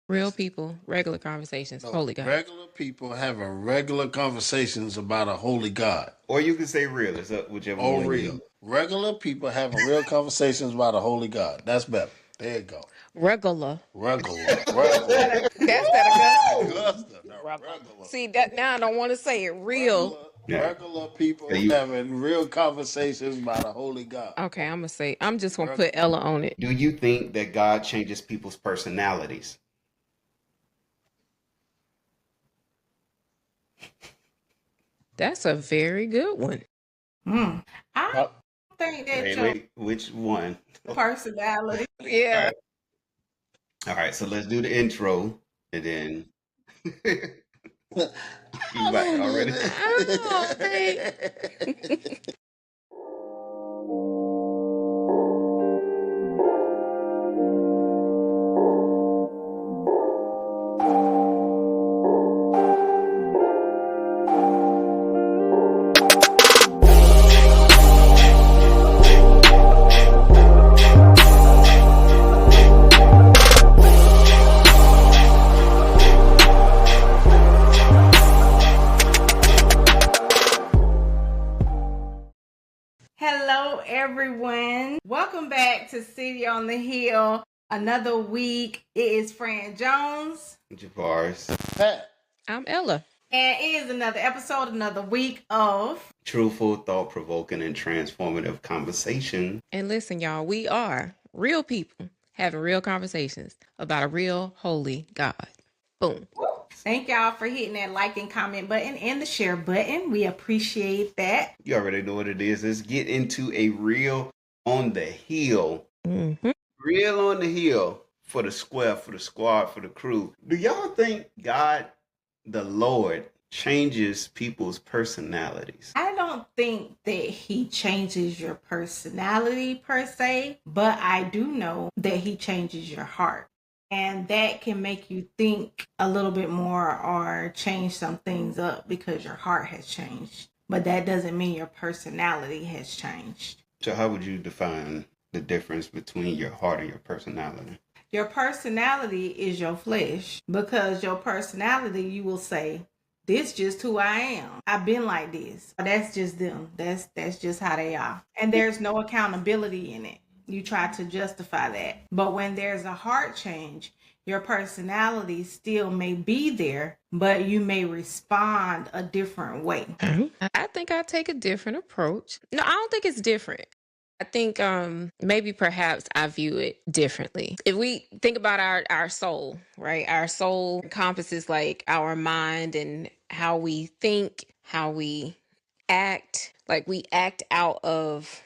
Real people, regular conversations, No, holy God. regular people having regular conversations about a holy God. Or you can say real. It's up whichever Or one real. you. Regular people having real conversations about a holy God. That's better. There you go. Regular. Regular. Regular. That's that Augusta. Augusta. No, Regular. regular. See that now I don't want to say it real. Regular. Yeah. Regular So people you having real conversations about a holy God. Okay, I'm just gonna put Regular. Ella on it. do you think that God changes people's personalities? That's a very good one. I Uh, think that Wait, your wait, which one? personality. All Yeah. right. All right, so let's do the intro and then you back already. I don't think. Hello, everyone. Welcome back to City on the Hill. Another week. It is Fran Jones. Javaris. Pat. I'm Ella. And it is another episode, another week of Truthful, thought-provoking, and transformative conversation. And listen, y'all, we are real people having real conversations about a real holy God. Boom. Thank y'all for hitting that like and comment button and the share button. We appreciate that. You already know what it is. Let's get into a reel on the hill. Mm-hmm. Reel on the hill for the square, for the squad, for the crew. Do y'all think God, the Lord, changes people's personalities? I don't think that he changes your personality per se, but I do know that he changes your heart. And that can make you think a little bit more or change some things up because your heart has changed. But that doesn't mean your personality has changed. So how would you define the difference between your heart and your personality? Your personality is your flesh, because your personality, you will say, this just who I am. I've been like this. That's just them. That's just how they are. And there's no accountability in it. You try to justify that. But when there's a heart change, your personality still may be there, but you may respond a different way. I think I take a different approach. No, I don't think it's different. I think maybe perhaps I view it differently. If we think about our soul, right? Our soul encompasses like our mind and how we think, how we act. Like we act out of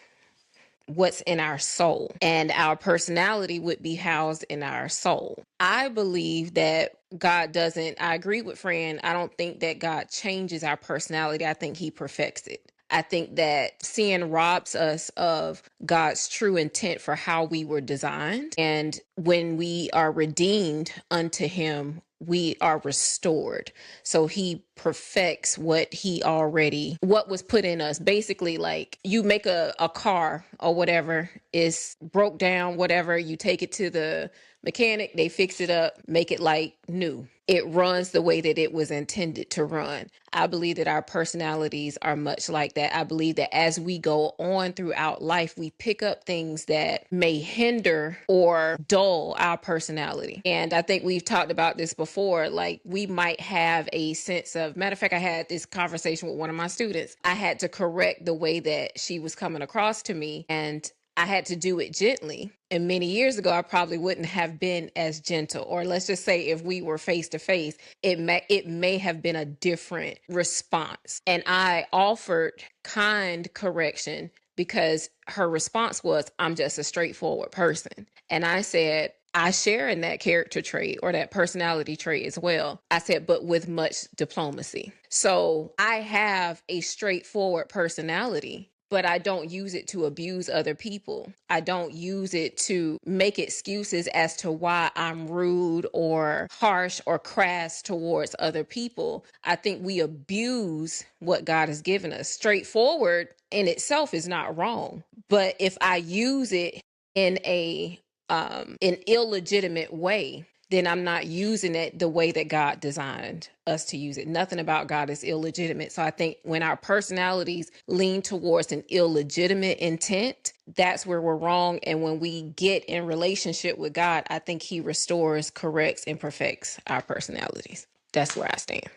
what's in our soul, and our personality would be housed in our soul. I believe that God doesn't, I agree with Fran. I don't think that God changes our personality. I think he perfects it. I think that sin robs us of God's true intent for how we were designed. And when we are redeemed unto him, we are restored. So he perfects what was put in us. Basically, like you make a car or whatever is broke down, whatever, you take it to the mechanic, they fix it up, make it like new. It runs the way that it was intended to run. I believe that our personalities are much like that. I believe that as we go on throughout life, we pick up things that may hinder or dull our personality. And I think we've talked about this before. Like we might have a sense of, matter of fact, I had this conversation with one of my students. I had to correct the way that she was coming across to me, and I had to do it gently. And many years ago, I probably wouldn't have been as gentle. Or let's just say if we were face to face, it may have been a different response. And I offered kind correction because her response was, I'm just a straightforward person. And I said, I share in that character trait or that personality trait as well. I said, but with much diplomacy. So I have a straightforward personality, but I don't use it to abuse other people. I don't use it to make excuses as to why I'm rude or harsh or crass towards other people. I think we abuse what God has given us. Straightforward in itself is not wrong, but if I use it in an illegitimate way, then I'm not using it the way that God designed us to use it. Nothing about God is illegitimate. So I think when our personalities lean towards an illegitimate intent, that's where we're wrong. And when we get in relationship with God, I think he restores, corrects, and perfects our personalities. That's where I stand.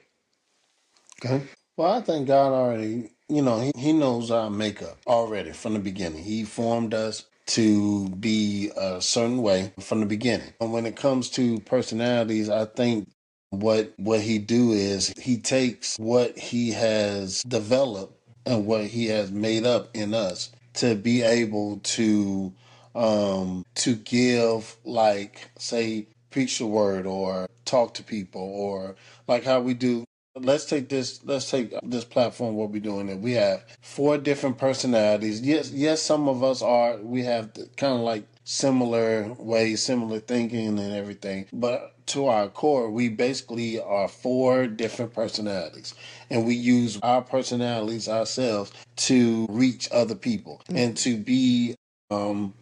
Okay. Well, I think God already, he knows our makeup already from the beginning. He formed us to be a certain way from the beginning. And when it comes to personalities, I think what he do is he takes what he has developed and what he has made up in us to be able to give, like, say, preach the word or talk to people, or like how we do. Let's take this platform, what we're doing it. We have 4 different personalities. Yes, some of us we have kind of like similar ways, similar thinking and everything. But to our core, we basically are 4 different personalities. And we use our personalities ourselves to reach other people and to be I don't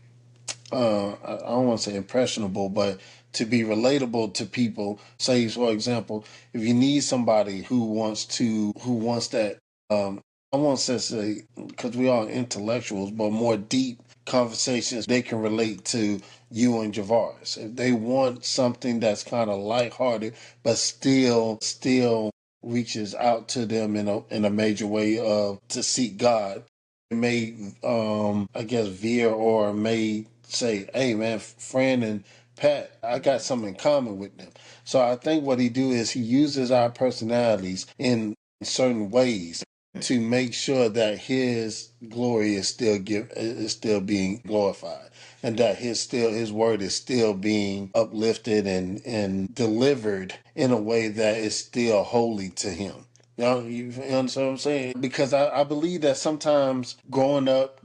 want to say impressionable, but to be relatable to people. Say, for example, if you need somebody who wants that, I won't say, because we are intellectuals, but more deep conversations, they can relate to you and Javaris. If they want something that's kind of lighthearted, but still reaches out to them in a major way of to seek God, may I guess veer or may say, hey man, Fran and Pat, I got something in common with them. So I think what he do is he uses our personalities in certain ways to make sure that his glory is still being glorified, and that his word is still being uplifted and delivered in a way that is still holy to him. You understand what I'm saying? Because I believe that sometimes growing up,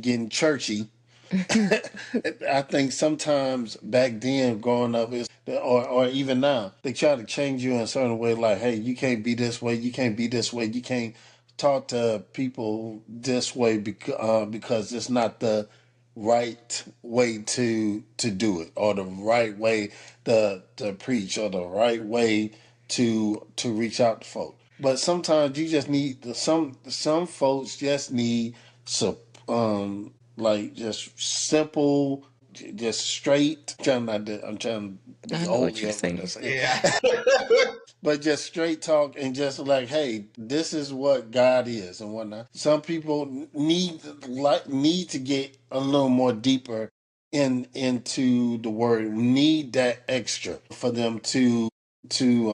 getting churchy, I think sometimes back then growing up or even now, they try to change you in a certain way. Like, hey, you can't be this way. You can't be this way. You can't talk to people this way because it's not the right way to do it, or the right way to preach, or the right way to reach out to folks. But sometimes you just need some folks just need some like just simple, just straight. I'm trying to be I know what holy you're of what I saying. say. Yeah. But just straight talk and just like, hey, this is what God is and whatnot. Some people need to get a little more deeper into the word. Need that extra for them to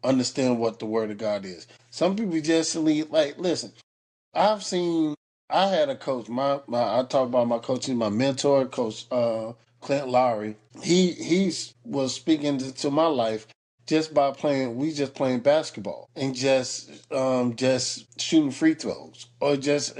understand what the word of God is. Some people just need, like, listen. I've seen. I had a coach. I talk about my coach. He's my mentor, Coach Clint Lowry. He was speaking to my life just by playing. We just playing basketball and just shooting free throws, or just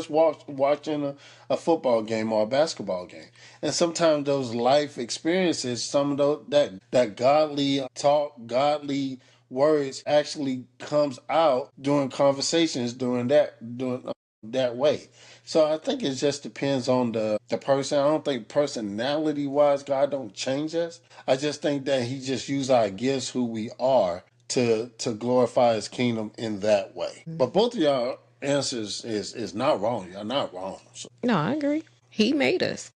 watching a football game or a basketball game. And sometimes those life experiences, some of those that godly talk, godly words actually comes out during conversations during that way. So I think it just depends on the person. I don't think personality wise God don't change us. I just think that he just use our gifts, who we are, to glorify his kingdom in that way. But both of y'all answers is not wrong. You're not wrong. So, No, I agree. He made us.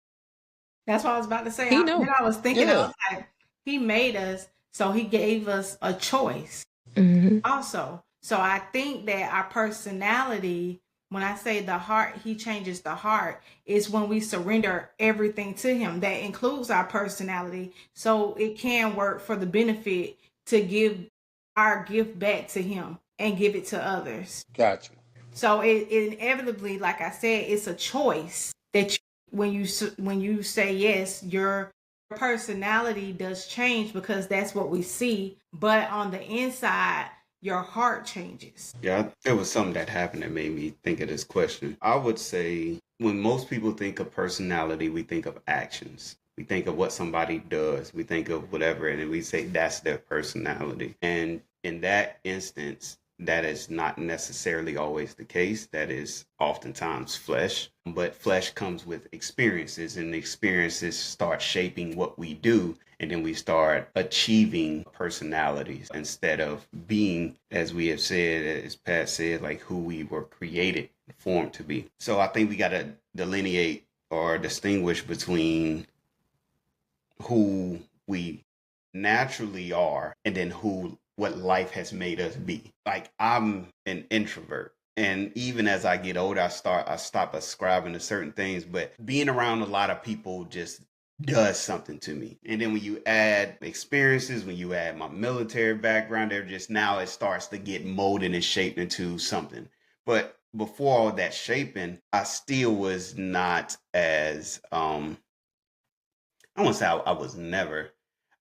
That's what I was about to say. He Then know. I was thinking, I yeah. was like, he made us, so he gave us a choice Hmm. also. So I think that our personality, when I say the heart, he changes the heart, is when we surrender everything to him. That includes our personality. So it can work for the benefit to give our gift back to him and give it to others. Gotcha. So it inevitably, like I said, it's a choice that when you say yes, your personality does change because that's what we see. But on the inside, your heart changes. Yeah, there was something that happened that made me think of this question. I would say when most people think of personality, we think of actions. We think of what somebody does. We think of whatever, and then we say that's their personality. And in that instance, That is not necessarily always the case. That is oftentimes flesh, but flesh comes with experiences, and the experiences start shaping what we do. And then we start achieving personalities instead of being, as we have said, as Pat said, like who we were created, formed to be. So I think we got to delineate or distinguish between who we naturally are and then what life has made us be. Like I'm an introvert. And even as I get older, I stop ascribing to certain things, but being around a lot of people just does something to me. And then when you add experiences, when you add my military background, there just now it starts to get molded and shaped into something. But before all that shaping, I still was not as I won't say I was never.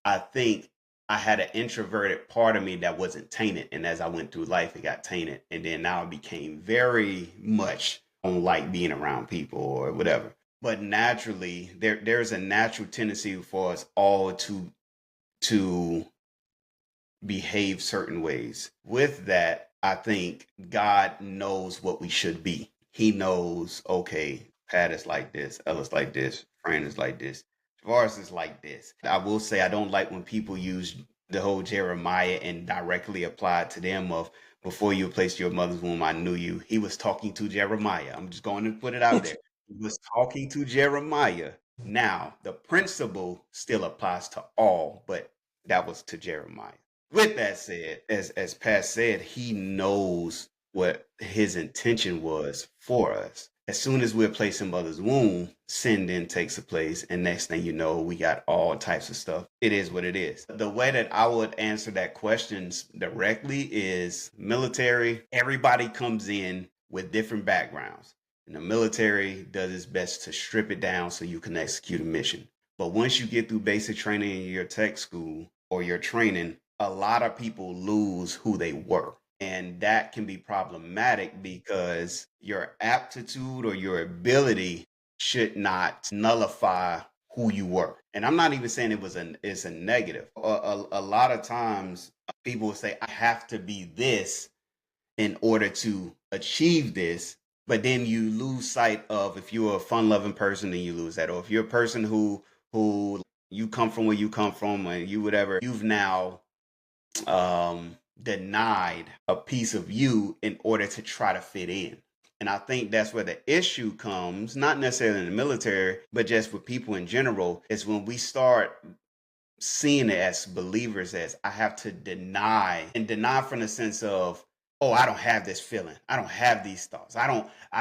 I think I had an introverted part of me that wasn't tainted. And as I went through life, it got tainted. And then now it became very much on like being around people or whatever. But naturally, there's a natural tendency for us all to behave certain ways. With that, I think God knows what we should be. He knows, okay, Pat is like this, Ella's like this, Fran is like this, Tavares is like this. I will say I don't like when people use the whole Jeremiah and directly apply it to them of before you placed your mother's womb, I knew you. He was talking to Jeremiah. I'm just going to put it out there. He was talking to Jeremiah. Now, the principle still applies to all, but that was to Jeremiah. With that said, as Pat said, he knows what his intention was for us. As soon as we're placed in mother's womb, sin then takes a place. And next thing you know, we got all types of stuff. It is what it is. The way that I would answer that question directly is military. Everybody comes in with different backgrounds. And the military does its best to strip it down so you can execute a mission. But once you get through basic training in your tech school or your training, a lot of people lose who they were. And that can be problematic because your aptitude or your ability should not nullify who you were. And I'm not even saying it's a negative. A lot of times people will say, I have to be this in order to achieve this. But then you lose sight of, if you're a fun-loving person, then you lose that. Or if you're a person who you come from where you come from and you whatever, you've now denied a piece of you in order to try to fit in. And I think that's where the issue comes, not necessarily in the military, but just with people in general, is when we start seeing it as believers as I have to deny from the sense of, oh, I don't have this feeling. I don't have these thoughts. I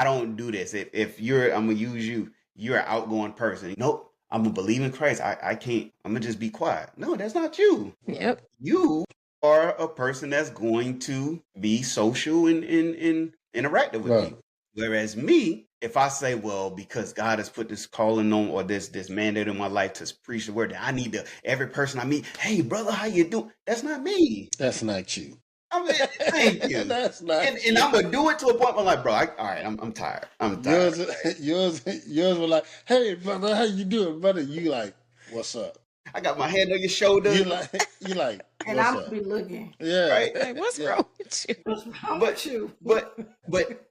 don't do this. If you're, I'm gonna use you, you're an outgoing person. Nope, I'm gonna believe in Christ. I can't, I'm gonna just be quiet. No, that's not you. Yep. You are a person that's going to be social and interactive with people. Whereas me, if I say, well, because God has put this calling on or this mandate in my life to preach the word, that I need to, every person I meet, hey brother, how you doing? That's not me. That's not you. I mean, thank you. That's not and I'm gonna do it to a point where I'm like, bro, all right, I'm tired. I'm tired. Yours were like, hey brother, how you doing, brother? You like, what's up? I got my hand on your shoulder. You like, and I'm gonna be looking. Yeah. Right. Like, what's wrong with you? What's wrong with you?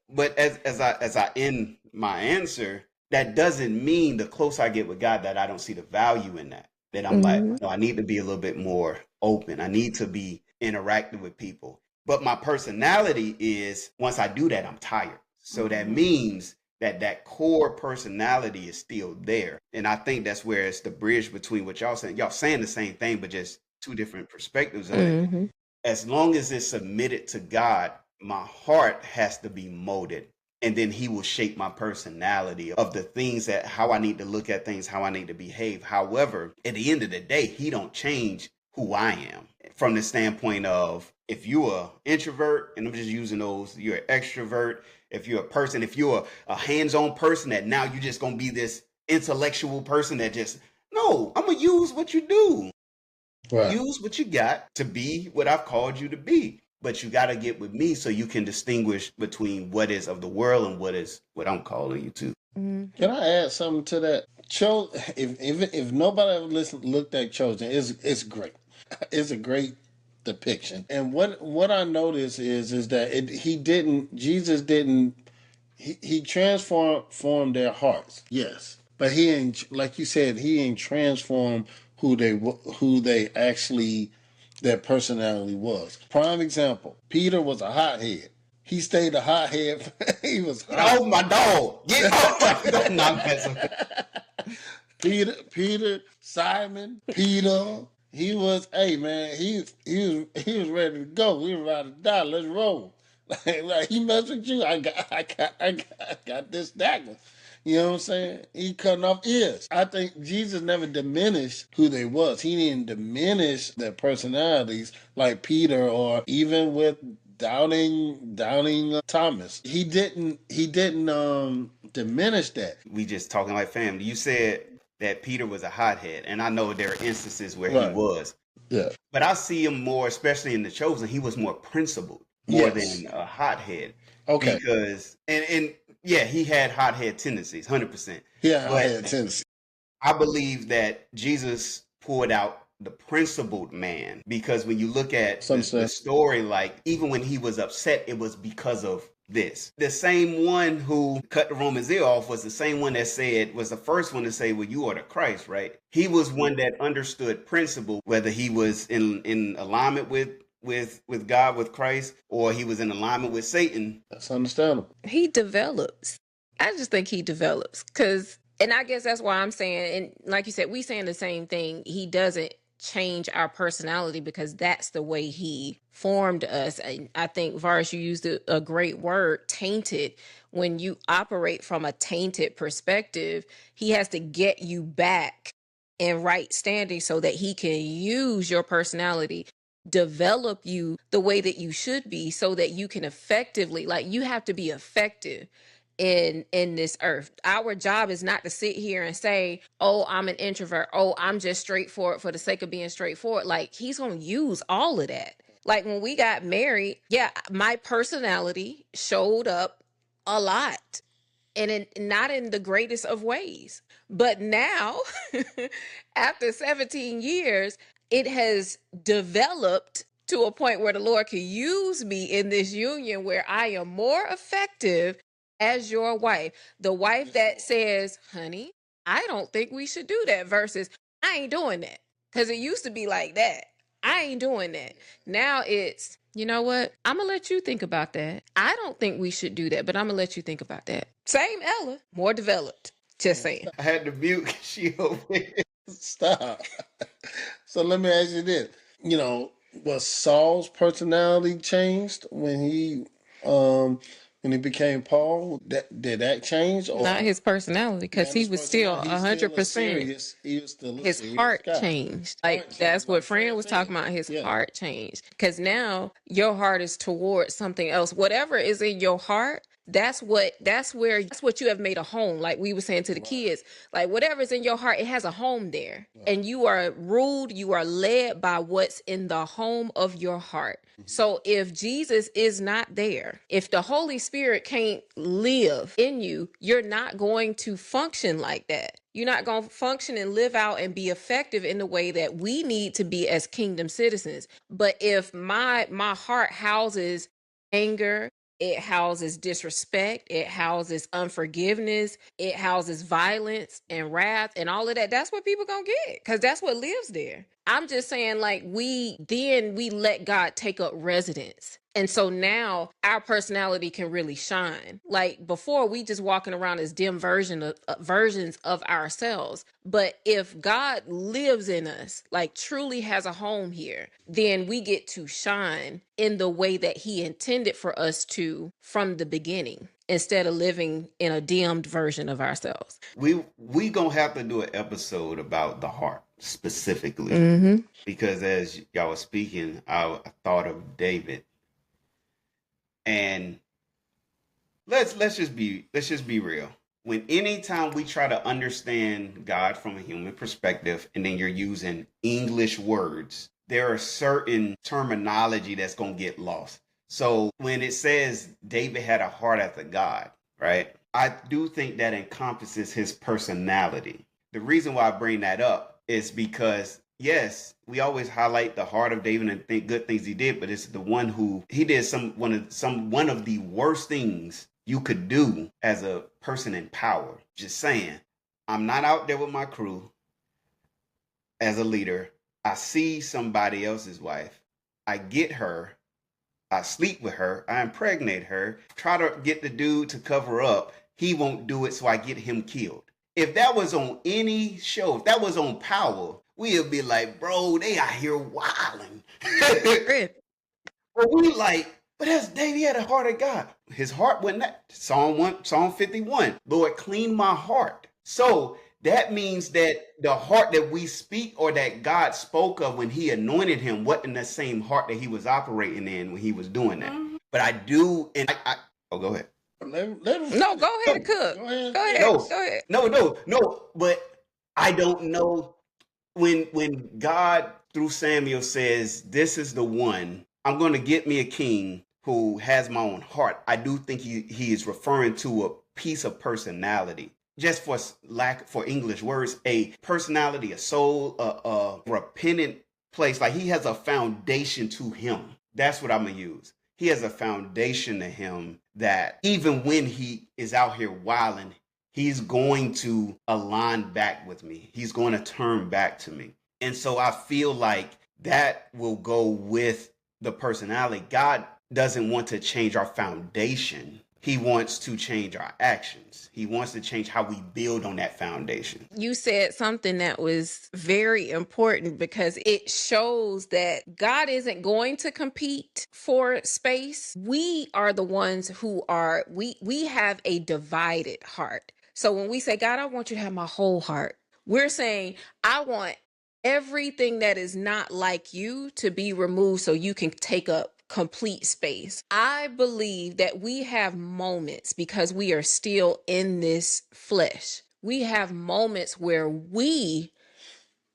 But as I end my answer, that doesn't mean the closer I get with God that I don't see the value in that. That I'm like, no, I need to be a little bit more open. I need to be interacting with people. But my personality is, once I do that, I'm tired. So that means that core personality is still there. And I think that's where it's the bridge between what y'all saying. Y'all saying the same thing, but just two different perspectives of it. As long as it's submitted to God, my heart has to be molded. And then he will shape my personality of the things that, how I need to look at things, how I need to behave. However, at the end of the day, he don't change who I am from the standpoint of, if you're an introvert, and I'm just using those, you're an extrovert. If you're a person, if you're a hands-on person, that now you're just going to be this intellectual person that just, no, I'm going to use what you do. Right. Use what you got to be what I've called you to be. But you got to get with me so you can distinguish between what is of the world and what is what I'm calling you to. Can I add something to that? If nobody ever looked at Chosen, it's great. It's a great depiction. And what I noticed is that Jesus didn't, he transformed their hearts, yes, but he ain't, like you said, he ain't transformed who they actually, their personality was. Prime example: Peter was a hothead. He stayed a hothead. He was Get hot. off my dog. Get off my dog. No, I'm messing. Peter, Simon, Peter. He was, hey man, he was ready to go. We were about to die. Let's roll. Like he messed with you. I got this dagger. You know what I'm saying? He cutting off ears. I think Jesus never diminished who they was. He didn't diminish their personalities like Peter, or even with doubting Thomas. He didn't diminish that. We just talking like family. You said that Peter was a hothead, and I know there are instances where he Right. was. Yeah. But I see him more, especially in The Chosen, he was more principled, more Yes. than a hothead. Okay. Because and yeah, he had hothead tendencies, 100%. Yeah, I But had tendency. I believe that Jesus poured out the principled man, because when you look at the story, like even when he was upset, it was because of this. The same one who cut the Roman's ear off was the same one that was the first one to say, well, you are the Christ, right? He was one that understood principle, whether he was in alignment with God, with Christ, or he was in alignment with Satan. That's understandable. He develops. I just think he develops, and I guess that's why I'm saying, and like you said, we saying the same thing. He doesn't change our personality because that's the way he formed us. And I think, Varsh, you used a great word, tainted. When you operate from a tainted perspective, he has to get you back in right standing so that he can use your personality, develop you the way that you should be, so that you can effectively, like, you have to be effective in this earth. Our job is not to sit here and say, oh, I'm an introvert, oh, I'm just straightforward for the sake of being straightforward. Like, he's gonna use all of that. Like, when we got married, yeah, my personality showed up a lot, and not in the greatest of ways. But now, after 17 years, it has developed to a point where the Lord can use me in this union where I am more effective as your wife. The wife that says, honey, I don't think we should do that, versus I ain't doing that. Because it used to be like that. I ain't doing that. Now it's, you know what? I'm going to let you think about that. I don't think we should do that, but I'm going to let you think about that. Same Ella, more developed. Just saying. I had to mute. She over here. Stop. So let me ask you this. Was Saul's personality changed when he became Paul? Did that change? Or not his personality, because he was still 100%. He was still his heart changed. That's what Fran was talking about. His heart changed, because now your heart is towards something else. Whatever is in your heart, that's what you have made a home. Like we were saying to the kids, like whatever's in your heart, it has a home there, and you are ruled, you are led by what's in the home of your heart. So if Jesus is not there, if the Holy Spirit can't live in you, you're not going to function like that. You're not going to function and live out and be effective in the way that we need to be as kingdom citizens. But if my heart houses anger, it houses disrespect, it houses unforgiveness, it houses violence and wrath and all of that, that's what people gonna get, because that's what lives there. I'm just saying, like, we let God take up residence. And so now our personality can really shine. Like before, we just walking around as dim versions of ourselves. But if God lives in us, like truly has a home here, then we get to shine in the way that he intended for us to from the beginning, instead of living in a dimmed version of ourselves. We gonna have to do an episode about the heart specifically, because as y'all was speaking, I thought of David. And let's just be real. When anytime we try to understand God from a human perspective, and then you're using English words, there are certain terminology that's gonna get lost. So when it says David had a heart after God, right? I do think that encompasses his personality. The reason why I bring that up is because yes, we always highlight the heart of David and think good things he did, but it's the one who he did one of the worst things you could do as a person in power. Just saying, I'm not out there with my crew as a leader. I see somebody else's wife. I get her. I sleep with her. I impregnate her. Try to get the dude to cover up. He won't do it, so I get him killed. If that was on any show, if that was on Power, we'd be like, bro, they out here wilding. But we like, but that's David. He had a heart of God. His heart went that. Psalm 51. Lord, clean my heart. So that means that the heart that we speak or that God spoke of when he anointed him wasn't the same heart that he was operating in when he was doing that. But I do, and oh, go ahead. No, go ahead, Cook. Go ahead. No. But I don't know when God through Samuel says, "This is the one. I'm going to get me a king who has my own heart." I do think he is referring to a piece of personality. Just for lack for English words, a personality, a soul, a repentant place. Like he has a foundation to him. That's what I'm gonna use. He has a foundation to him that even when he is out here wilding, he's going to align back with me. He's going to turn back to me. And so I feel like that will go with the personality. God doesn't want to change our foundation. He wants to change our actions. He wants to change how we build on that foundation. You said something that was very important because it shows that God isn't going to compete for space. We are the ones who are, we have a divided heart. So when we say, God, I want you to have my whole heart, we're saying, I want everything that is not like you to be removed so you can take up complete space. I believe that we have moments because we are still in this flesh. We have moments where we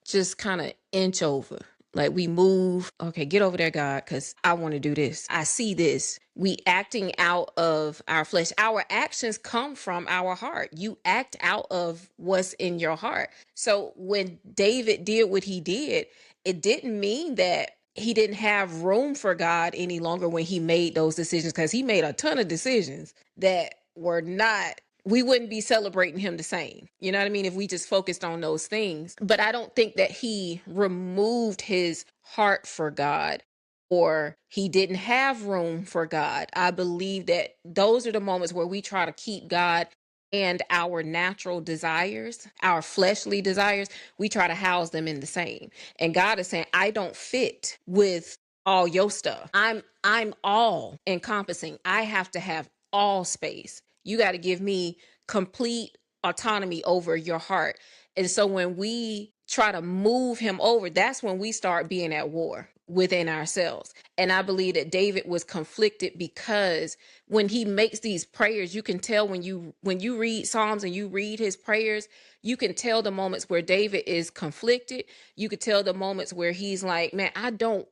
just kind of inch over. Like we move, okay, get over there, God, because I want to do this. I see this. We acting out of our flesh. Our actions come from our heart. You act out of what's in your heart. So when David did what he did, it didn't mean that he didn't have room for God any longer when he made those decisions, because he made a ton of decisions that were not, we wouldn't be celebrating him the same. You know what I mean? If we just focused on those things. But I don't think that he removed his heart for God or he didn't have room for God. I believe that those are the moments where we try to keep God and our natural desires, our fleshly desires, we try to house them in the same. And God is saying, I don't fit with all your stuff. I'm all encompassing. I have to have all space. You got to give me complete autonomy over your heart. And so when we try to move him over, that's when we start being at war within ourselves. And I believe that David was conflicted because when he makes these prayers, you can tell when you read Psalms and you read his prayers, you can tell the moments where David is conflicted. You could tell the moments where he's like, man, I don't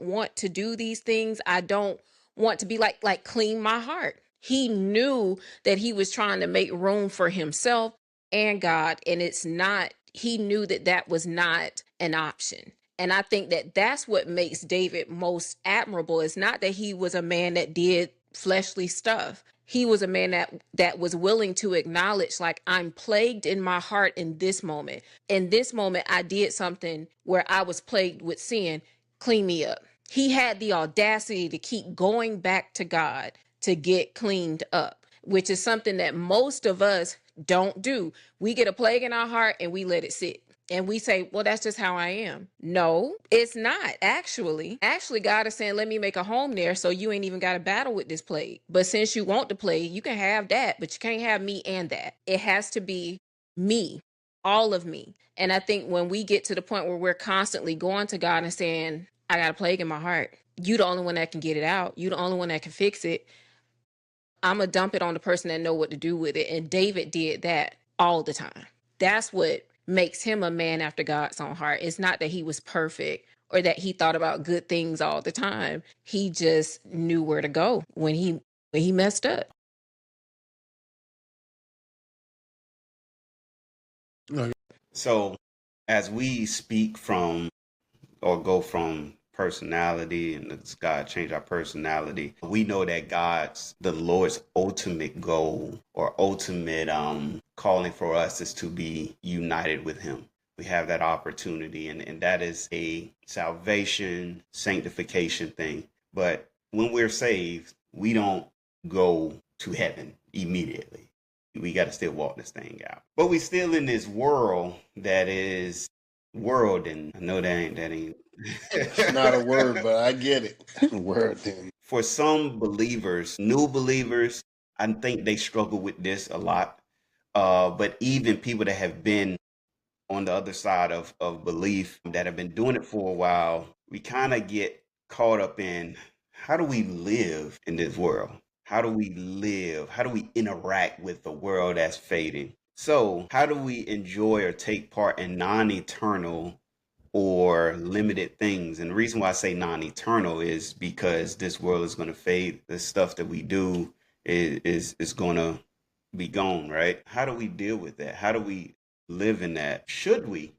want to do these things. I don't want to be like clean my heart. He knew that he was trying to make room for himself and God, and he knew that that was not an option. And I think that that's what makes David most admirable. It's not that he was a man that did fleshly stuff. He was a man that was willing to acknowledge, like, I'm plagued in my heart in this moment. In this moment, I did something where I was plagued with sin. Clean me up. He had the audacity to keep going back to God to get cleaned up, which is something that most of us don't do. We get a plague in our heart and we let it sit. And we say, well, that's just how I am. No, it's not actually. Actually, God is saying, let me make a home there so you ain't even got to battle with this plague. But since you want the plague, you can have that, but you can't have me and that. It has to be me, all of me. And I think when we get to the point where we're constantly going to God and saying, I got a plague in my heart, you the only one that can get it out. You the only one that can fix it. I'm going to dump it on the person that know what to do with it. And David did that all the time. That's what makes him a man after God's own heart. It's not that he was perfect or that he thought about good things all the time. He just knew where to go when he messed up. So as we speak from or go from personality and does God change our personality, we know that the Lord's ultimate goal or ultimate calling for us is to be united with him. We have that opportunity, and that is a salvation, sanctification thing. But when we're saved, we don't go to heaven immediately. We got to still walk this thing out. But we still in this world that is world, and I know that ain't It's not a word, but I get it. Word then. For some believers, new believers, I think they struggle with this a lot. But even people that have been on the other side of belief that have been doing it for a while, we kind of get caught up in how do we live in this world? How do we live? How do we interact with the world that's fading? So, how do we enjoy or take part in non-eternal or limited things? And the reason why I say non-eternal is because this world is going to fade. The stuff that we do is going to be gone, right? How do we deal with that? How do we live in that? Should we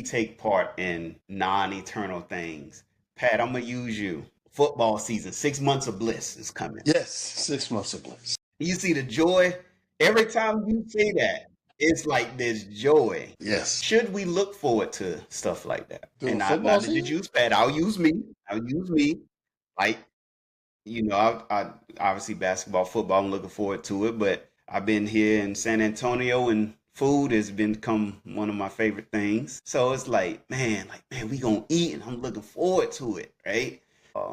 take part in non-eternal things? Pat, I'm gonna use you. Football season, 6 months of bliss is coming. Yes, 6 months of bliss. You see the joy every time you say that. It's like there's joy. Yes. Should we look forward to stuff like that? During And not football to season? just use Pat. I'll use me. Like, I obviously basketball, football, I'm looking forward to it, but I've been here in San Antonio and food has become one of my favorite things. So it's like, man, we gonna eat and I'm looking forward to it, right?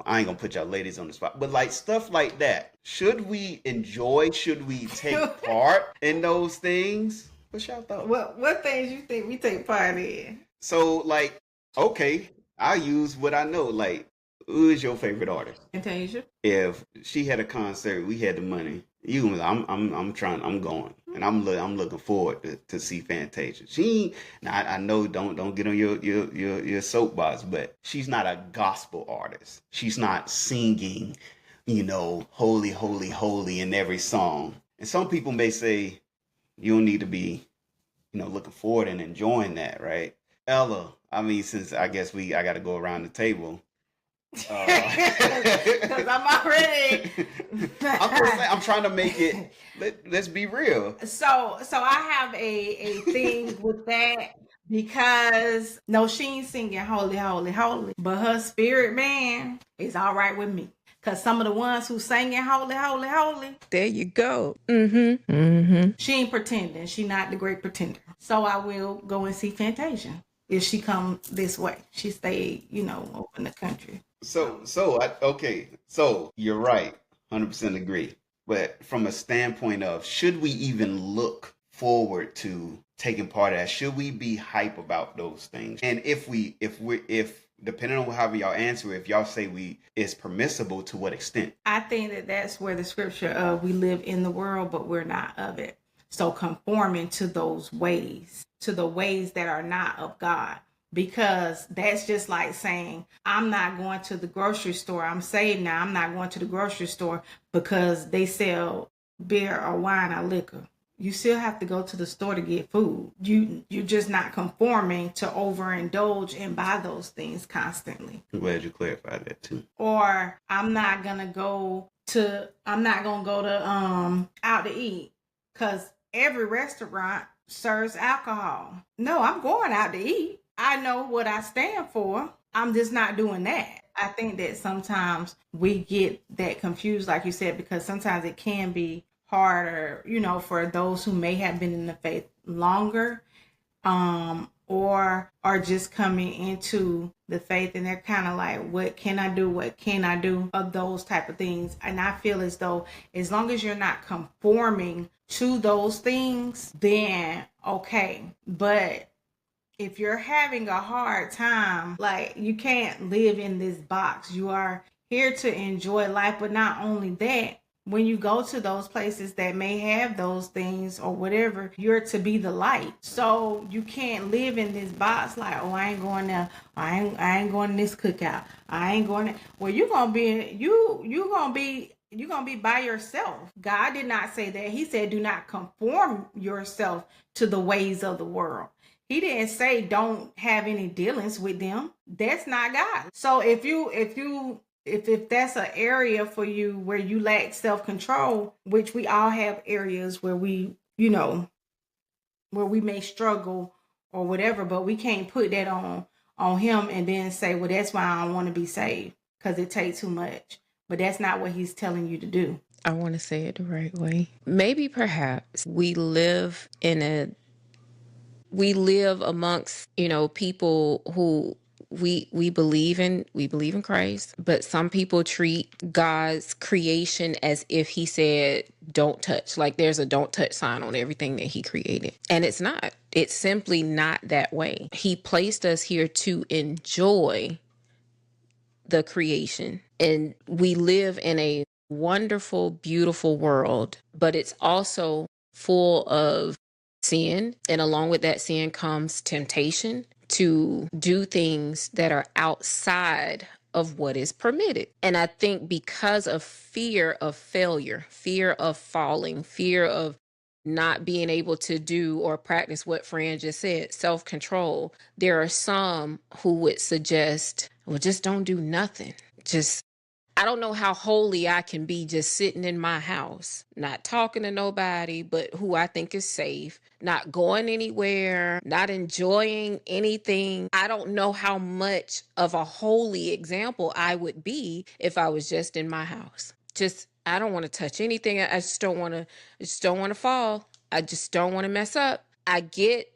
I ain't gonna put y'all ladies on the spot, but like stuff like that. Should we enjoy? Should we take part in those things? What's y'all thought? What things you think we take part in? So like, okay, I use what I know. Like, who is your favorite artist? Fantasia. If she had a concert, we had the money. I'm going, and I'm looking forward to see Fantasia. I know don't get on your soapbox, but she's not a gospel artist. She's not singing, holy, holy, holy in every song. And some people may say you don't need to be, looking forward and enjoying that, right? Ella, I mean, since I guess I got to go around the table. Because I'm already. I'm trying to make it. Let's be real. So I have a thing with that because no, she ain't singing holy, holy, holy, but her spirit man is all right with me. Cause some of the ones who singing holy, holy, holy. There you go. She ain't pretending. She not the great pretender. So I will go and see Fantasia if she come this way. She stayed, over in the country. So you're right, 100% agree. But from a standpoint of, should we even look forward to taking part of that? Should we be hype about those things? And if depending on how y'all answer, if y'all say it's permissible, to what extent? I think that's where the scripture we live in the world, but we're not of it. So conforming to those ways, to the ways that are not of God. Because that's just like saying, I'm not going to the grocery store. I'm saved now. I'm not going to the grocery store because they sell beer or wine or liquor. You still have to go to the store to get food. You're just not conforming to overindulge and buy those things constantly. I'm glad you clarified that too. Or I'm not gonna go to out to eat because every restaurant serves alcohol. No, I'm going out to eat. I know what I stand for. I'm just not doing that. I think that sometimes we get that confused, like you said, because sometimes it can be harder, for those who may have been in the faith longer, or are just coming into the faith and they're kind of like, what can I do? What can I do? Of those type of things. And I feel as though as long as you're not conforming to those things, then okay. But if you're having a hard time, like you can't live in this box. You are here to enjoy life, but not only that, when you go to those places that may have those things or whatever, you're to be the light. So you can't live in this box like, oh, I ain't going there. I ain't going to this cookout. I ain't going to. Well, you're gonna be by yourself. God did not say that. He said, do not conform yourself to the ways of the world. He didn't say don't have any dealings with them. That's not God. So if that's an area for you where you lack self-control, which we all have areas where we, where we may struggle or whatever, but we can't put that on him and then say, well, that's why I don't want to be saved, because it takes too much. But that's not what he's telling you to do. I want to say it the right way. Maybe perhaps we live amongst, people who we believe in Christ, but some people treat God's creation as if he said don't touch. Like there's a don't touch sign on everything that he created. And it's not. It's simply not that way. He placed us here to enjoy the creation, and we live in a wonderful, beautiful world, but it's also full of sin, and along with that sin comes temptation to do things that are outside of what is permitted. And I think because of fear of failure, fear of falling, fear of not being able to do or practice what Fran just said, self-control, there are some who would suggest, well, just don't do nothing. I don't know how holy I can be just sitting in my house, not talking to nobody, but who I think is safe, not going anywhere, not enjoying anything. I don't know how much of a holy example I would be if I was just in my house. I don't want to touch anything. I just don't want to fall. I just don't want to mess up. I get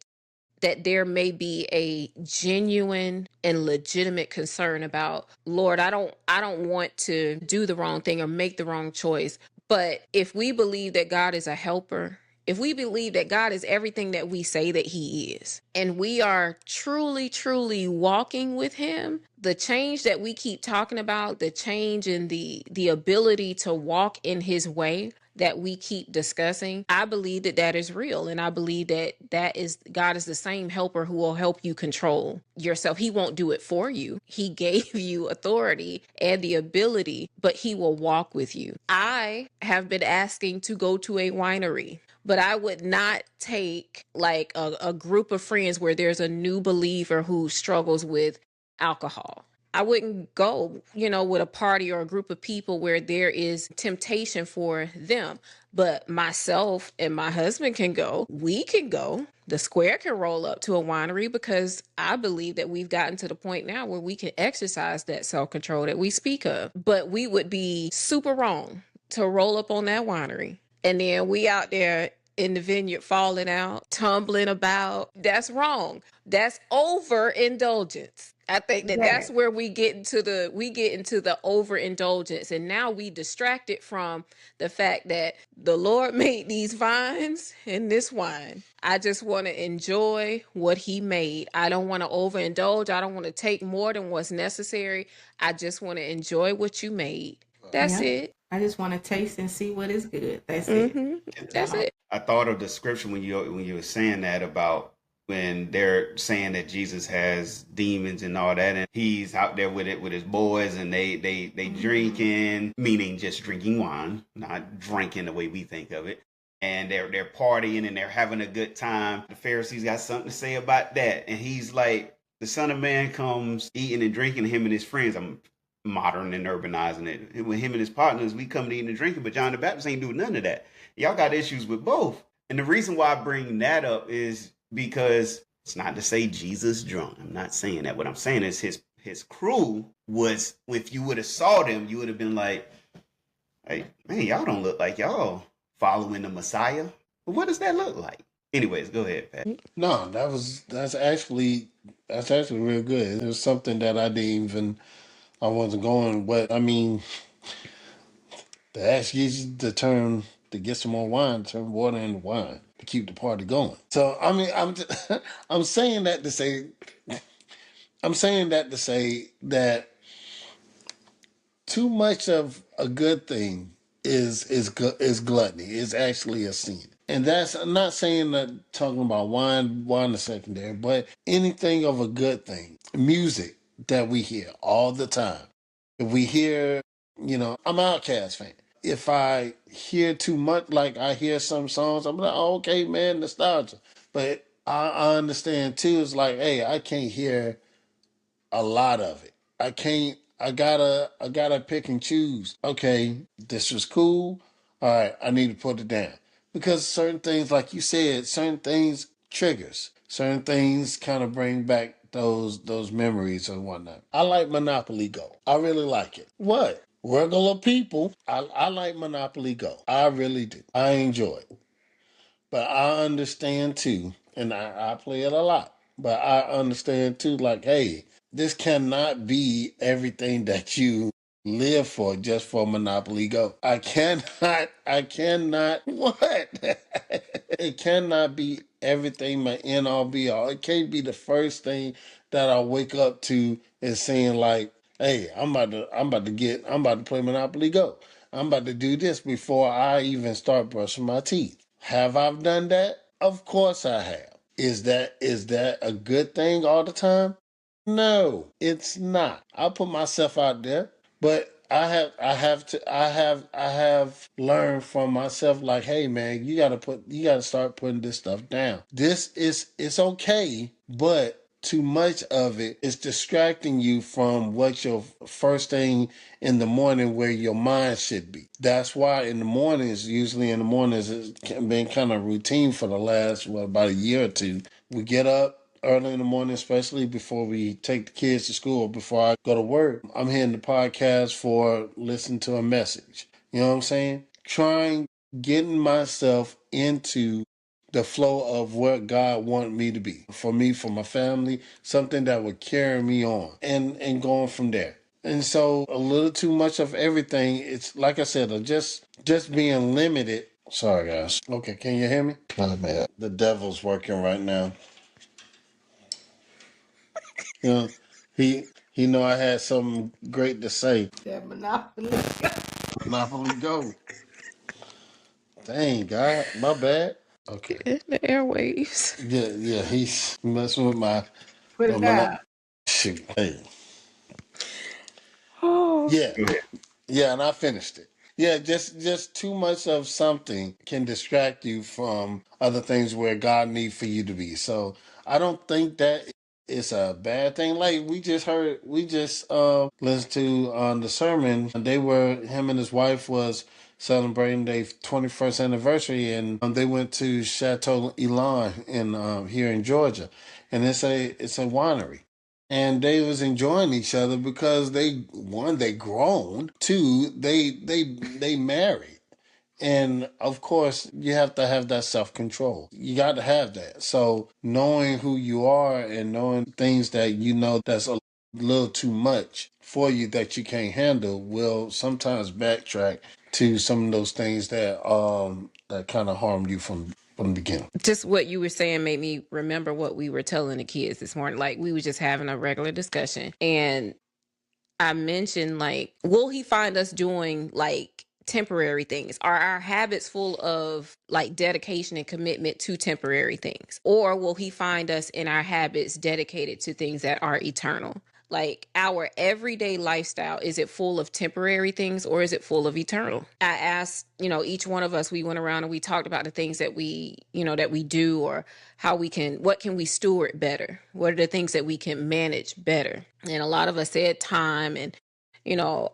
that there may be a genuine and legitimate concern about, Lord, I don't want to do the wrong thing or make the wrong choice. But if we believe that God is a helper, if we believe that God is everything that we say that he is, and we are truly, truly walking with him, the change that we keep talking about, the change in the ability to walk in his way that we keep discussing, I believe that is real. And I believe that is God is the same helper who will help you control yourself. He won't do it for you. He gave you authority and the ability, but he will walk with you. I have been asking to go to a winery, but I would not take like a group of friends where there's a new believer who struggles with alcohol. I wouldn't go, with a party or a group of people where there is temptation for them. But myself and my husband can go. We can go. The square can roll up to a winery, because I believe that we've gotten to the point now where we can exercise that self-control that we speak of. But we would be super wrong to roll up on that winery, and then we out there in the vineyard falling out, tumbling about. That's wrong. That's overindulgence. I think that's where we get into the overindulgence, and now we distracted from the fact that the Lord made these vines and this wine. I just want to enjoy what he made. I don't want to overindulge. I don't want to take more than what's necessary. I just want to enjoy what you made. That's it. I just want to taste and see what is good. That's it. That's it. I thought of the scripture when you were saying that about when they're saying that Jesus has demons and all that, and he's out there with his boys, and they drinking, meaning just drinking wine, not drinking the way we think of it. And they're partying and they're having a good time. The Pharisees got something to say about that. And he's like, the Son of Man comes eating and drinking, him and his friends. I'm modern and urbanizing it. With him and his partners, we come to eating and drinking, but John the Baptist ain't doing none of that. Y'all got issues with both. And the reason why I bring that up is because it's not to say Jesus drunk. I'm not saying that. What I'm saying is his crew was, if you would have saw them, you would have been like, hey, man, y'all don't look like y'all following the Messiah. But what does that look like? Anyways, go ahead, Pat. No, that's actually real good. It was something that I wasn't going, but I mean, to ask Jesus to get some more wine, turn water into wine to keep the party going. So I mean, I'm saying that to say that too much of a good thing is gluttony. Is actually a sin. And that's, I'm not saying that talking about wine is secondary, but anything of a good thing. Music that we hear all the time. If we hear, I'm an Outkast fan. If I hear too much, like I hear some songs, I'm like, oh, okay, man, nostalgia. But I understand too. It's like, hey, I can't hear a lot of it. I can't. I gotta pick and choose. Okay, this was cool. All right, I need to put it down because certain things, like you said, certain things triggers. Certain things kind of bring back those memories and whatnot. I like Monopoly Go. I really like it. What? Regular people, I like Monopoly Go. I really do. I enjoy it. But I understand too, and I play it a lot. But I understand too, like, hey, this cannot be everything that you live for just for Monopoly Go. I cannot, what? It cannot be everything my end all be all. It can't be the first thing that I wake up to and saying like, hey, I'm about to play Monopoly Go. I'm about to do this before I even start brushing my teeth. Have I done that? Of course I have. Is that a good thing all the time? No, it's not. I'll put myself out there, but I have learned from myself like, hey man, you gotta start putting this stuff down. It's okay, but too much of it is distracting you from what your first thing in the morning where your mind should be. That's why usually in the mornings, it's been kind of routine for the last, about a year or two. We get up early in the morning, especially before we take the kids to school, before I go to work. I'm hitting the podcast for listening to a message. You know what I'm saying? Trying, getting myself into the flow of what God wanted me to be. For me, for my family, something that would carry me on and going from there. And so a little too much of everything, it's like I said, just being limited. Sorry guys. Okay, can you hear me? Not bad. The devil's working right now. You know, he know I had something great to say. That Monopoly. Monopoly Go. Dang God, my bad. Okay. In the airwaves. Yeah, he's messing with my Put it mono. out. Shoot. Hey. Oh, Yeah. Yeah, and I finished it. Yeah, just too much of something can distract you from other things where God needs for you to be. So I don't think that it's a bad thing. Like we just listened to on the sermon. Him and his wife was celebrating their 21st anniversary, and they went to Chateau Elan in here in Georgia, and it's a winery, and they was enjoying each other because they grown, two they married, and of course you have to have that self-control. You got to have that. So knowing who you are and knowing things that you know that's a little too much for you that you can't handle will sometimes backtrack to some of those things that kind of harmed you from the beginning. just what you were saying made me remember what we were telling the kids this morning. Like, we were just having a regular discussion, and I mentioned, like, will he find us doing like temporary things? Are our habits full of like dedication and commitment to temporary things? Or will he find us in our habits dedicated to things that are eternal? Like, our everyday lifestyle, is it full of temporary things or is it full of eternal? I asked, each one of us, we went around and we talked about the things that we do, or what can we steward better? What are the things that we can manage better? And a lot of us said time and,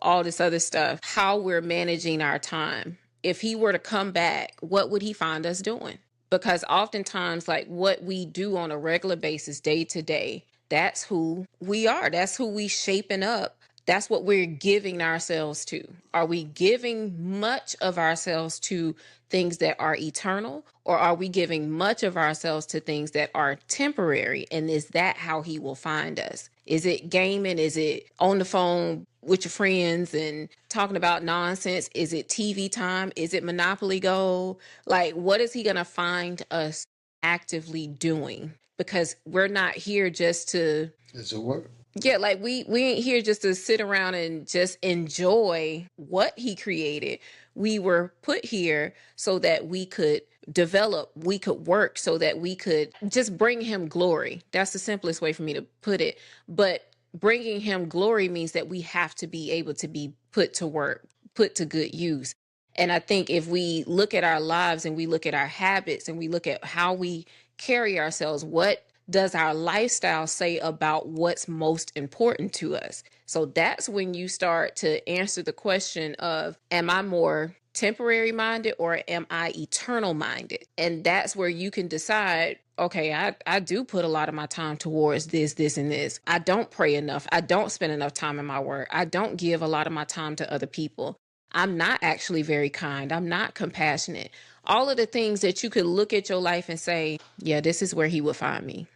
all this other stuff, how we're managing our time. If he were to come back, what would he find us doing? Because oftentimes, like, what we do on a regular basis, day to day, that's who we are. That's who we shaping up. That's what we're giving ourselves to. Are we giving much of ourselves to things that are eternal, or are we giving much of ourselves to things that are temporary? And is that how he will find us? Is it gaming? Is it on the phone with your friends and talking about nonsense? Is it TV time? Is it Monopoly Go? Like, what is he going to find us actively doing? Because we're not here just to... Is it work? Yeah, like, we ain't here just to sit around and just enjoy what he created. We were put here so that we could develop, we could work, so that we could just bring him glory. That's the simplest way for me to put it. But bringing him glory means that we have to be able to be put to work, put to good use. And I think if we look at our lives and we look at our habits and we look at how we carry ourselves? What does our lifestyle say about what's most important to us? So that's when you start to answer the question of, am I more temporary minded or am I eternal minded? And that's where you can decide, okay, I do put a lot of my time towards this, and this. I don't pray enough. I don't spend enough time in my work. I don't give a lot of my time to other people. I'm not actually very kind. I'm not compassionate. All of the things that you could look at your life and say, yeah, this is where he would find me.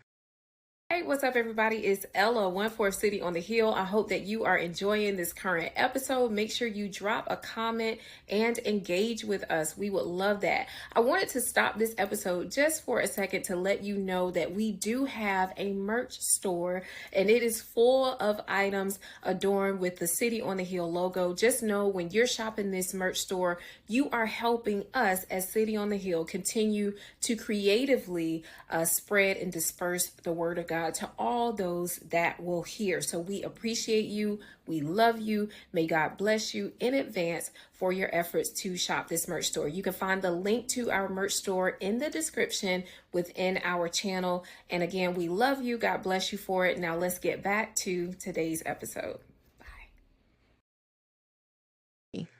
Hey, what's up, everybody? It's Ella, 1/4 City on the Hill. I hope that you are enjoying this current episode. Make sure you drop a comment and engage with us. We would love that. I wanted to stop this episode just for a second to let you know that we do have a merch store, and it is full of items adorned with the City on the Hill logo. Just know when you're shopping this merch store, you are helping us as City on the Hill continue to creatively spread and disperse the word of God to all those that will hear. So we appreciate you. We love you. May God bless you in advance for your efforts to shop this merch store. You can find the link to our merch store in the description within our channel. And again, we love you. God bless you for it. Now let's get back to today's episode.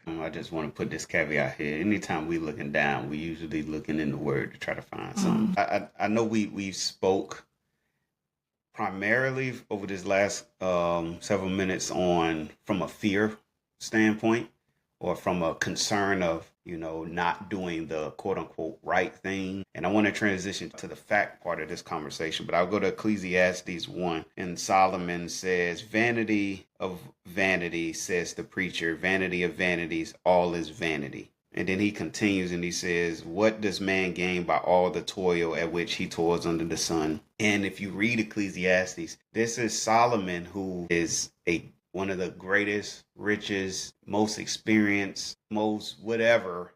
I just want to put this caveat here. Anytime we looking down, we usually looking in the word to try to find something. I know we spoke primarily over this last several minutes on from a fear standpoint, or from a concern of, not doing the quote unquote right thing. And I want to transition to the fact part of this conversation, but I'll go to Ecclesiastes 1. And Solomon says, vanity of vanity, says the preacher, vanity of vanities, all is vanity. And then he continues and he says, what does man gain by all the toil at which he toils under the sun? And if you read Ecclesiastes, this is Solomon, who is one of the greatest, richest, most experienced, most whatever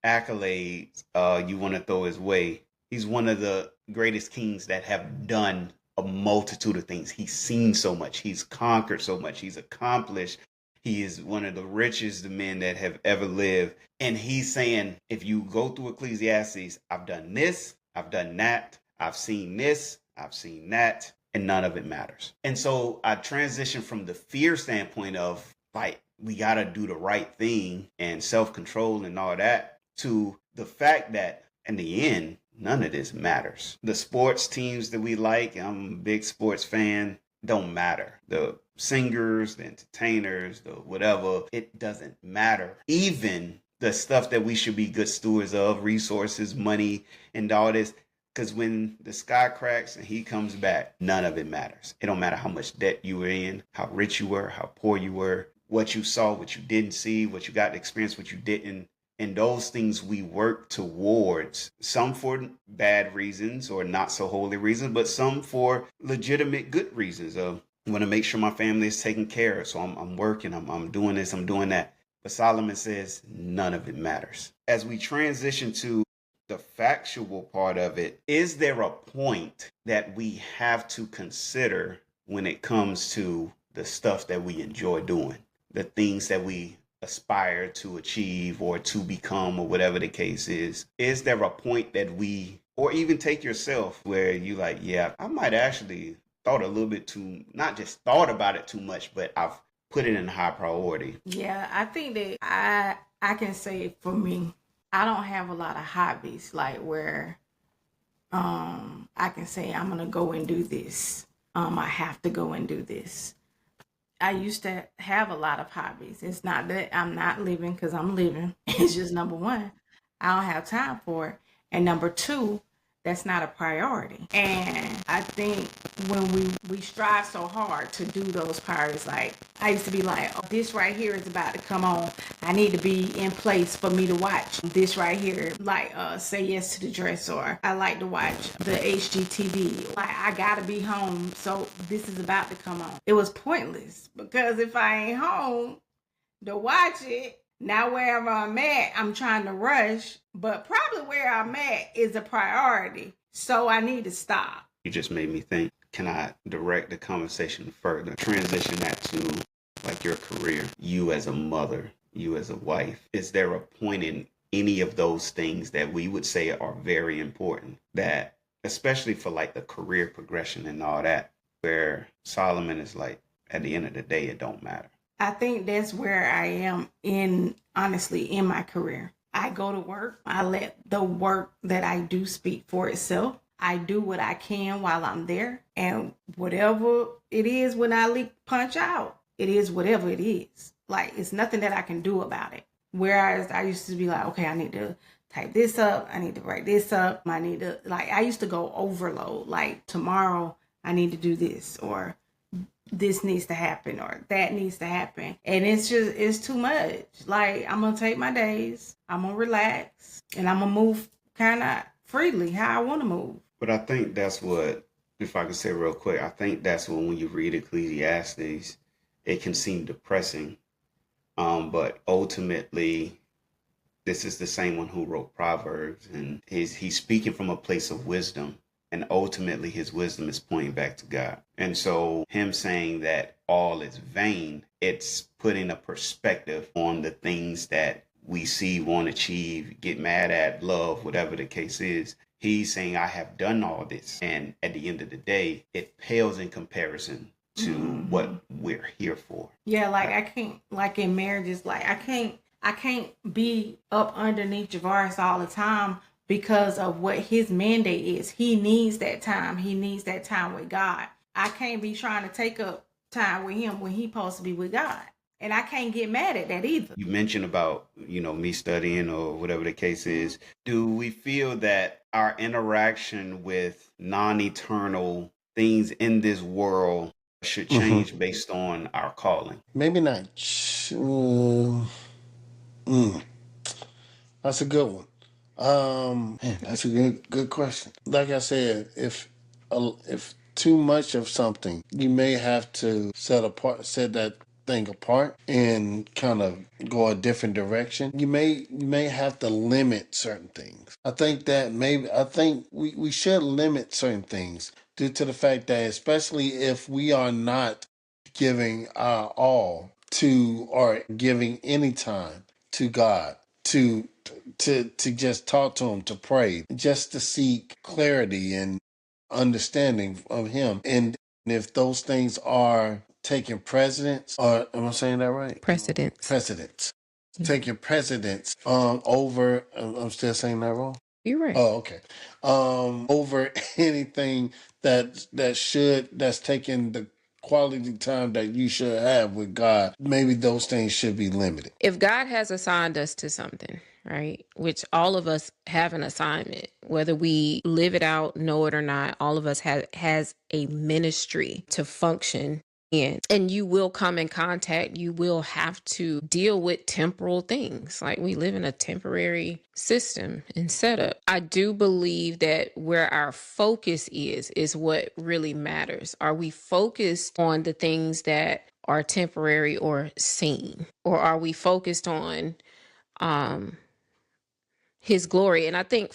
accolades you want to throw his way. He's one of the greatest kings that have done a multitude of things. He's seen so much. He's conquered so much. He's accomplished. He is one of the richest men that have ever lived. And he's saying, if you go through Ecclesiastes, I've done this, I've done that, I've seen this, I've seen that, and none of it matters. And so I transitioned from the fear standpoint of, like, we got to do the right thing and self-control and all that, to the fact that in the end, none of this matters. The sports teams that we like, I'm a big sports fan, don't matter. The singers, the entertainers, the whatever, it doesn't matter. Even the stuff that we should be good stewards of, resources, money, and all this, because when the sky cracks and he comes back, none of it matters. It don't matter how much debt you were in, how rich you were, how poor you were, what you saw, what you didn't see, what you got to experience, what you didn't. And those things we work towards, some for bad reasons or not so holy reasons, but some for legitimate good reasons. I want to make sure my family is taken care of. So I'm working, I'm doing this, I'm doing that. But Solomon says none of it matters. As we transition to the factual part of it, is there a point that we have to consider when it comes to the stuff that we enjoy doing, the things that we aspire to achieve or to become, or whatever the case is? Is there a point that we, or even take yourself, where you like, yeah, I might actually thought a little bit too, not just thought about it too much, but I've put it in high priority? Yeah, I think that I can say for me, I don't have a lot of hobbies like where I can say I'm gonna go and do this. I have to go and do this. I used to have a lot of hobbies. It's not that I'm not living, because I'm living. It's just, number one, I don't have time for it. And number two, that's not a priority. And I think when we strive so hard to do those priorities, like I used to be like, oh, this right here is about to come on. I need to be in place for me to watch this right here. Like Say Yes to the Dress, or I like to watch the HGTV. Like, I gotta be home, so this is about to come on. It was pointless, because if I ain't home to watch it, now wherever I'm at, I'm trying to rush, but probably where I'm at is a priority. So I need to stop. You just made me think, can I direct the conversation further? Transition that to like your career, you as a mother, you as a wife. Is there a point in any of those things that we would say are very important that especially for like the career progression and all that, where Solomon is like, at the end of the day, it don't matter. I think that's where I am honestly, in my career. I go to work. I let the work that I do speak for itself. I do what I can while I'm there. And whatever it is when I punch out, it is whatever it is. Like, it's nothing that I can do about it. Whereas I used to be like, okay, I need to type this up. I need to write this up. I used to go overload. Like, tomorrow I need to do this, or this needs to happen, or that needs to happen. And it's too much. Like, I'm going to take my days. I'm going to relax, and I'm going to move kind of freely how I want to move. But I think that's what, if I could say real quick, I think that's what, when you read Ecclesiastes, it can seem depressing. But ultimately, this is the same one who wrote Proverbs, and he's speaking from a place of wisdom. And ultimately, his wisdom is pointing back to God. And so him saying that all is vain, it's putting a perspective on the things that we see, want to achieve, get mad at, love, whatever the case is. He's saying, I have done all this. And at the end of the day, it pales in comparison to what we're here for. Yeah, like I can't, like in marriages, like I can't be up underneath Javaris all the time, because of what his mandate is. He needs that time. He needs that time with God. I can't be trying to take up time with him when he's supposed to be with God. And I can't get mad at that either. You mentioned about, me studying or whatever the case is. Do we feel that our interaction with non-eternal things in this world should change based on our calling? Maybe not. That's a good one. Man, that's a good question. Like I said, if too much of something, you may have to set that thing apart and kind of go a different direction. You may have to limit certain things. I think we should limit certain things due to the fact that, especially if we are not giving our all to, or giving any time to God, to just talk to him, to pray, just to seek clarity and understanding of him. And if those things are taking precedence, or am I saying that right? Precedence. Taking precedence over, I'm still saying that wrong? You're right. Oh, okay. Over anything that's taking the quality time that you should have with God, maybe those things should be limited. If God has assigned us to something, right, which all of us have an assignment, whether we live it out, know it or not, all of us has a ministry to function in. And you will come in contact, you will have to deal with temporal things. Like, we live in a temporary system and setup. I do believe that where our focus is what really matters. Are we focused on the things that are temporary or seen? Or are we focused on his glory? And I think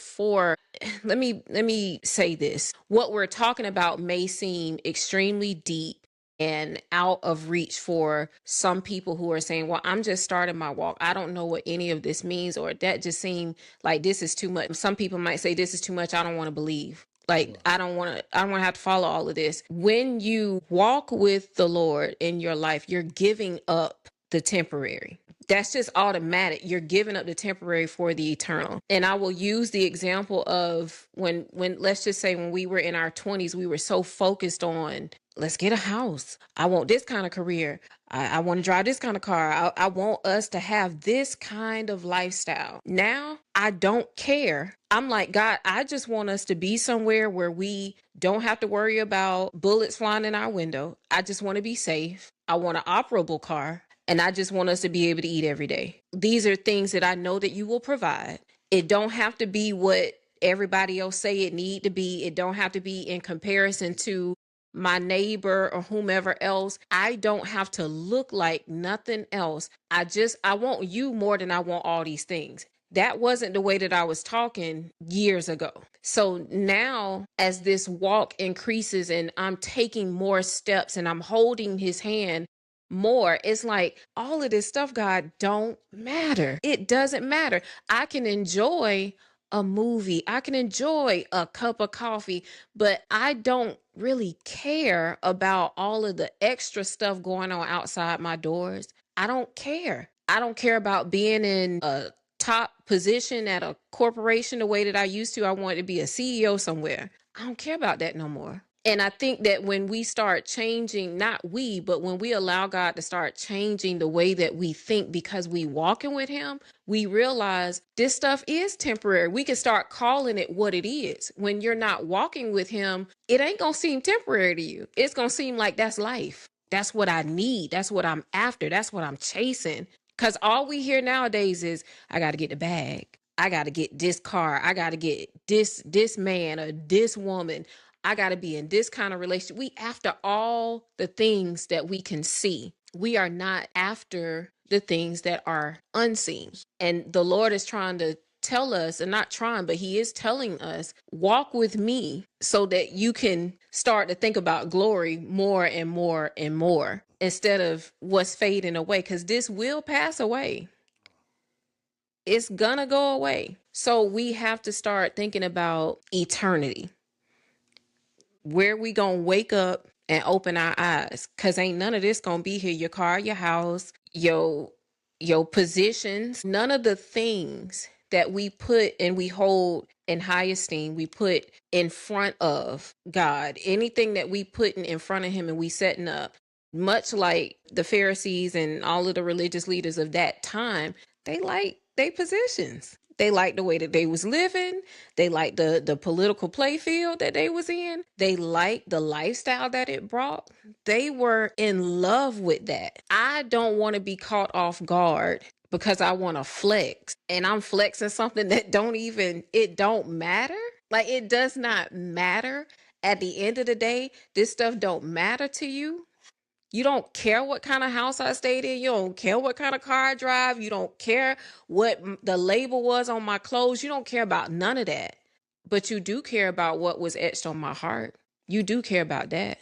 let me say this. What we're talking about may seem extremely deep and out of reach for some people who are saying, well, I'm just starting my walk. I don't know what any of this means, or that just seemed like this is too much. Some people might say this is too much. I don't want to believe. Like, I don't want to have to follow all of this. When you walk with the Lord in your life, you're giving up the temporary. That's just automatic. You're giving up the temporary for the eternal. And I will use the example of when let's just say when we were in our 20s, we were so focused on, let's get a house. I want this kind of career. I want to drive this kind of car. I want us to have this kind of lifestyle. Now, I don't care. I'm like, God, I just want us to be somewhere where we don't have to worry about bullets flying in our window. I just want to be safe. I want an operable car. And I just want us to be able to eat every day. These are things that I know that you will provide. It don't have to be what everybody else say it need to be. It don't have to be in comparison to my neighbor or whomever else. I don't have to look like nothing else. I want you more than I want all these things. That wasn't the way that I was talking years ago. So now, as this walk increases and I'm taking more steps and I'm holding his hand more, it's like, all of this stuff, God, don't matter. It doesn't matter. I can enjoy a movie. I can enjoy a cup of coffee, but I don't really care about all of the extra stuff going on outside my doors. I don't care. I don't care about being in a top position at a corporation the way that I used to. I wanted to be a CEO somewhere. I don't care about that no more. And I think that when we start changing, not we, but when we allow God to start changing the way that we think because we walking with him, we realize this stuff is temporary. We can start calling it what it is. When you're not walking with him, it ain't going to seem temporary to you. It's going to seem like that's life. That's what I need. That's what I'm after. That's what I'm chasing. Because all we hear nowadays is, I got to get the bag. I got to get this car. I got to get this man or this woman. I got to be in this kind of relationship. We after all the things that we can see. We are not after the things that are unseen. And the Lord is trying to tell us, and not trying, but he is telling us, walk with me so that you can start to think about glory more and more and more instead of what's fading away, because this will pass away. It's gonna go away. So we have to start thinking about eternity. Where we gonna wake up and open our eyes, because ain't none of this gonna be here. Your car, your house, your positions, none of the things that we put and we hold in high esteem, we put in front of God. Anything that we put in front of him and we setting up, much like the Pharisees and all of the religious leaders of that time, they like their positions. They liked the way that they was living. They liked the political playfield that they was in. They liked the lifestyle that it brought. They were in love with that. I don't want to be caught off guard because I want to flex, and I'm flexing something that it don't matter. Like, it does not matter. At the end of the day, this stuff don't matter to you. You don't care what kind of house I stayed in. You don't care what kind of car I drive. You don't care what the label was on my clothes. You don't care about none of that. But you do care about what was etched on my heart. You do care about that.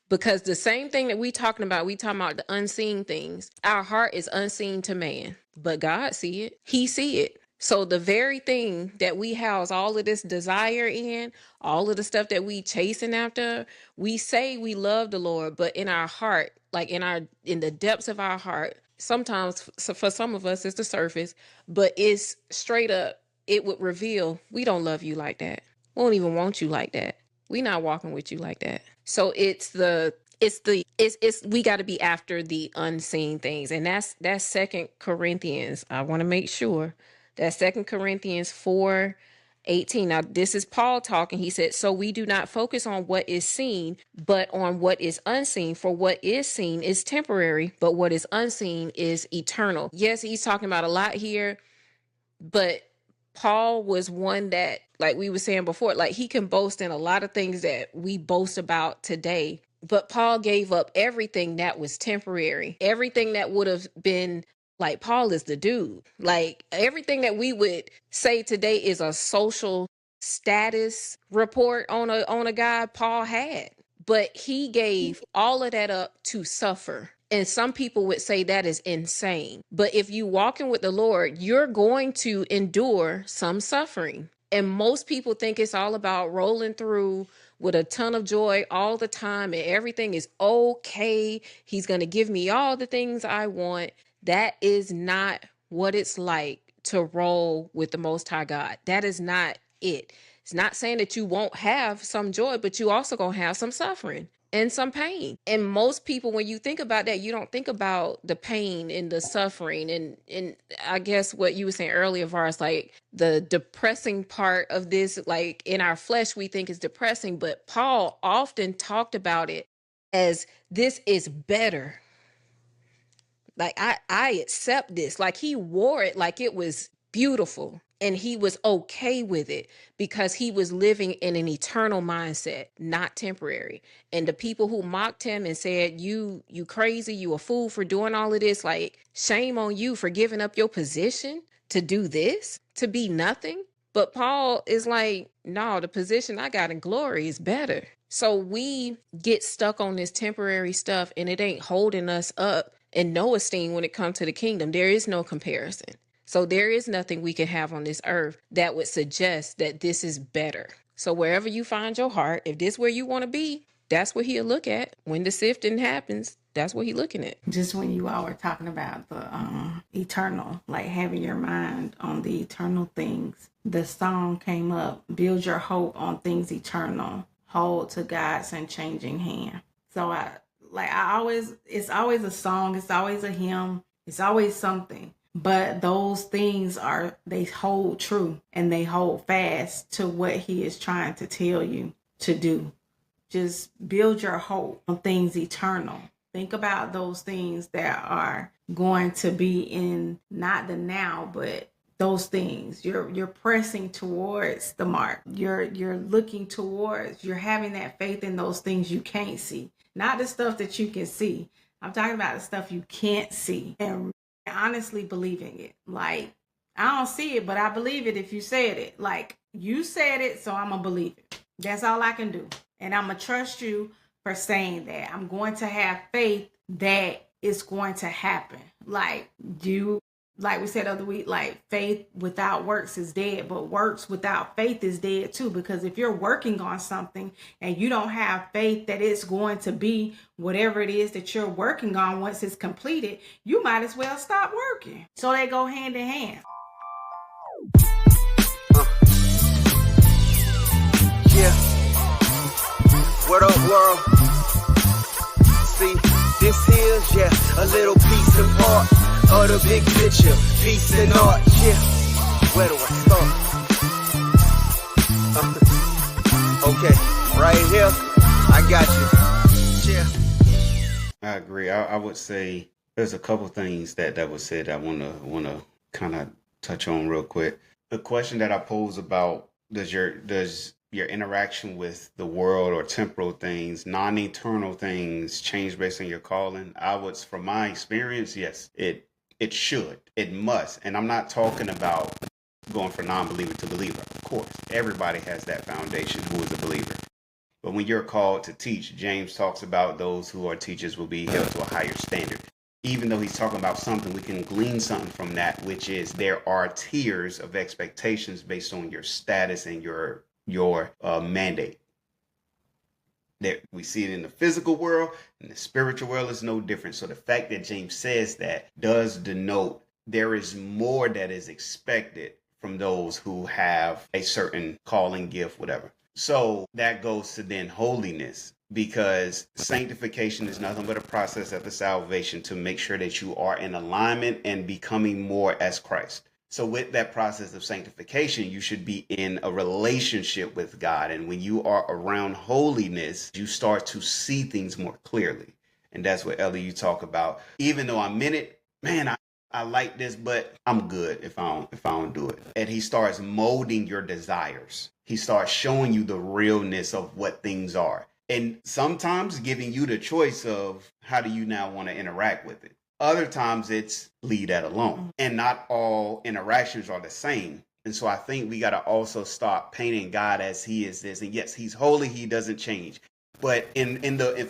Because the same thing that we talking about the unseen things. Our heart is unseen to man, but God see it. He see it. So the very thing that we house all of this desire in, all of the stuff that we chasing after, we say we love the Lord, but in our heart, like in the depths of our heart, sometimes for some of us it's the surface, but it's straight up, it would reveal we don't love you like that. We don't even want you like that. We not walking with you like that. So we got to be after the unseen things. And that's 2 Corinthians. I want to make sure that's 2 Corinthians 4:18. Now, this is Paul talking. He said, so we do not focus on what is seen, but on what is unseen. For what is seen is temporary, but what is unseen is eternal. Yes, he's talking about a lot here, but Paul was one that, like we were saying before, like he can boast in a lot of things that we boast about today. But Paul gave up everything that was temporary, everything that would have been, like, Paul is the dude. Like, everything that we would say today is a social status report on a guy, Paul had. But he gave all of that up to suffer. And some people would say that is insane. But if you walking with the Lord, you're going to endure some suffering. And most people think it's all about rolling through with a ton of joy all the time and everything is okay. He's going to give me all the things I want. That is not what it's like to roll with the Most High God. That is not it. It's not saying that you won't have some joy, but you also going to have some suffering and some pain. And most people, when you think about that, you don't think about the pain and the suffering. And I guess what you were saying earlier, Vars, like the depressing part of this, like in our flesh, we think is depressing, but Paul often talked about it as this is better. Like, I accept this. Like, he wore it like it was beautiful. And he was okay with it because he was living in an eternal mindset, not temporary. And the people who mocked him and said, you crazy, you a fool for doing all of this, like, shame on you for giving up your position to do this, to be nothing. But Paul is like, no, the position I got in glory is better. So we get stuck on this temporary stuff and it ain't holding us up in no esteem when it comes to the kingdom. There is no comparison. So there is nothing we can have on this earth that would suggest that this is better. So wherever you find your heart, if this is where you want to be, that's what he'll look at. When the sifting happens, that's what he's looking at. Just when you all were talking about the eternal, like having your mind on the eternal things, the song came up, build your hope on things eternal, hold to God's unchanging hand. So it's always a song, it's always a hymn, it's always something. But those things they hold true and they hold fast to what he is trying to tell you to do. Just build your hope on things eternal. Think about those things that are going to be in not the now, but those things. You're pressing towards the mark. You're looking towards, you're having that faith in those things you can't see. Not the stuff that you can see. I'm talking about the stuff you can't see. And honestly believing it. Like, I don't see it, but I believe it if you said it. Like, you said it, so I'm gonna believe it. That's all I can do. And I'm gonna trust you for saying that. I'm going to have faith that it's going to happen. Like we said the other week, like, faith without works is dead, but works without faith is dead too. Because if you're working on something and you don't have faith that it's going to be whatever it is that you're working on once it's completed, you might as well stop working. So they go hand in hand. Yeah. What up, world? See, this here's, a little piece and part of the big picture. Peace and art, Where do I start? Okay, right here, I got you. I agree. I would say there's a couple things that was said I wanna kind of touch on real quick. The question that I pose about does your interaction with the world or temporal things, non-eternal things, change based on your calling? From my experience, yes, it should, it must. And I'm not talking about going from non-believer to believer. Of course, everybody has that foundation who is a believer. But when you're called to teach, James talks about those who are teachers will be held to a higher standard. Even though he's talking about something, we can glean something from that, which is there are tiers of expectations based on your status and your mandate. That we see it in the physical world, and the spiritual world is no different. So the fact that James says that does denote there is more that is expected from those who have a certain calling, gift, whatever. So that goes to then holiness, because sanctification is nothing but a process after salvation to make sure that you are in alignment and becoming more as Christ. So with that process of sanctification, you should be in a relationship with God. And when you are around holiness, you start to see things more clearly. And that's what, Ellie, you talk about. Even though I'm in it, man, I like this, but I'm good if I don't do it. And he starts molding your desires. He starts showing you the realness of what things are. And sometimes giving you the choice of how do you now want to interact with it. Other times it's leave that alone. And not all interactions are the same. And so I think we got to also start painting God as he is this. And yes, he's holy. He doesn't change. But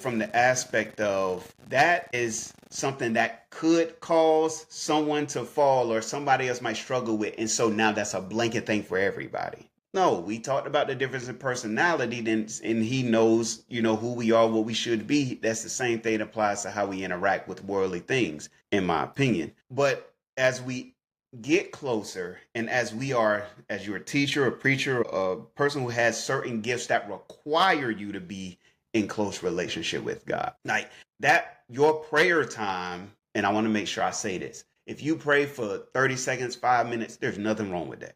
from the aspect of that is something that could cause someone to fall or somebody else might struggle with. And so now that's a blanket thing for everybody. No, we talked about the difference in personality, and he knows, who we are, what we should be. That's the same thing that applies to how we interact with worldly things, in my opinion. But as we get closer, and as you're a teacher, a preacher, a person who has certain gifts that require you to be in close relationship with God, like that, your prayer time, and I want to make sure I say this, if you pray for 30 seconds, 5 minutes, there's nothing wrong with that.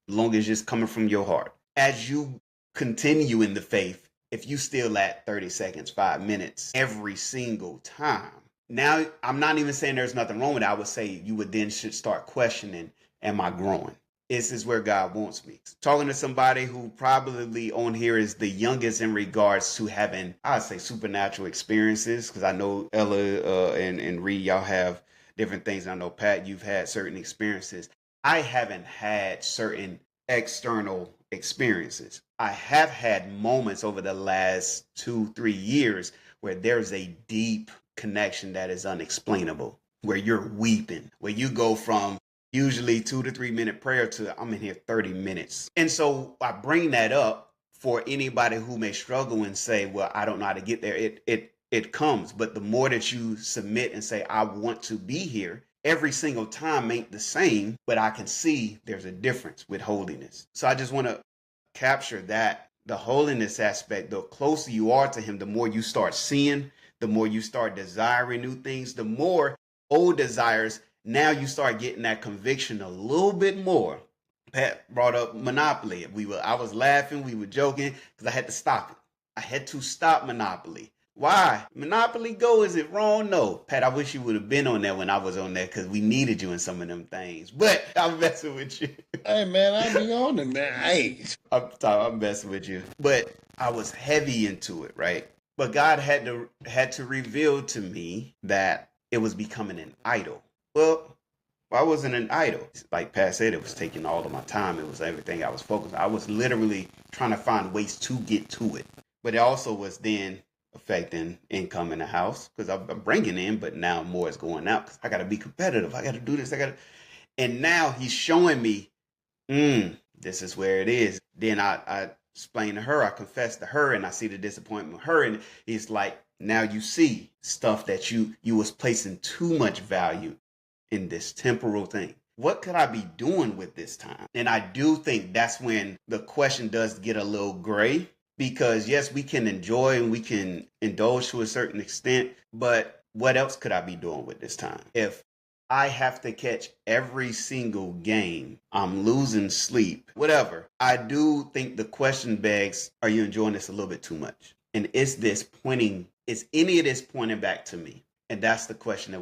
As long as it's coming from your heart. As you continue in the faith, if you still at 30 seconds, 5 minutes every single time, now I'm not even saying there's nothing wrong with it. I would say you would then should start questioning, am I growing? Is this where God wants me? Talking to somebody who probably on here is the youngest in regards to having, I'd say, supernatural experiences, because I know Ella and Reed, y'all have different things. I know, Pat, you've had certain experiences. I haven't had certain external experiences. I have had moments over the last 2-3 years where there's a deep connection that is unexplainable, where you're weeping, where you go from usually 2 to 3 minute prayer to I'm in here 30 minutes. And so I bring that up for anybody who may struggle and say, well, I don't know how to get there. It comes. But the more that you submit and say, I want to be here, every single time ain't the same, but I can see there's a difference with holiness. So I just want to capture that, the holiness aspect. The closer you are to him, the more you start seeing, the more you start desiring new things, the more old desires, now you start getting that conviction a little bit more. Pat brought up Monopoly. I was laughing, we were joking, because I had to stop it. I had to stop Monopoly. Why? Monopoly Go, is it wrong? No. Pat, I wish you would have been on there when I was on there, because we needed you in some of them things. But I'm messing with you. Hey, man, I be on it, man. Hey. I'm messing with you. But I was heavy into it, right? But God had to reveal to me that it was becoming an idol. Well, I wasn't an idol. Like Pat said, it was taking all of my time. It was everything I was focused on. I was literally trying to find ways to get to it. But it also was then affecting income in the house, because I'm bringing in, but now more is going out because I got to be competitive. I got to do this. And now he's showing me, this is where it is. Then I explain to her, I confess to her, and I see the disappointment with her. And it's like, now you see stuff that you was placing too much value in this temporal thing. What could I be doing with this time? And I do think that's when the question does get a little gray, because yes, we can enjoy and we can indulge to a certain extent, but what else could I be doing with this time? If I have to catch every single game, I'm losing sleep, whatever. I do think the question begs, are you enjoying this a little bit too much? And is any of this pointing back to me? And that's the question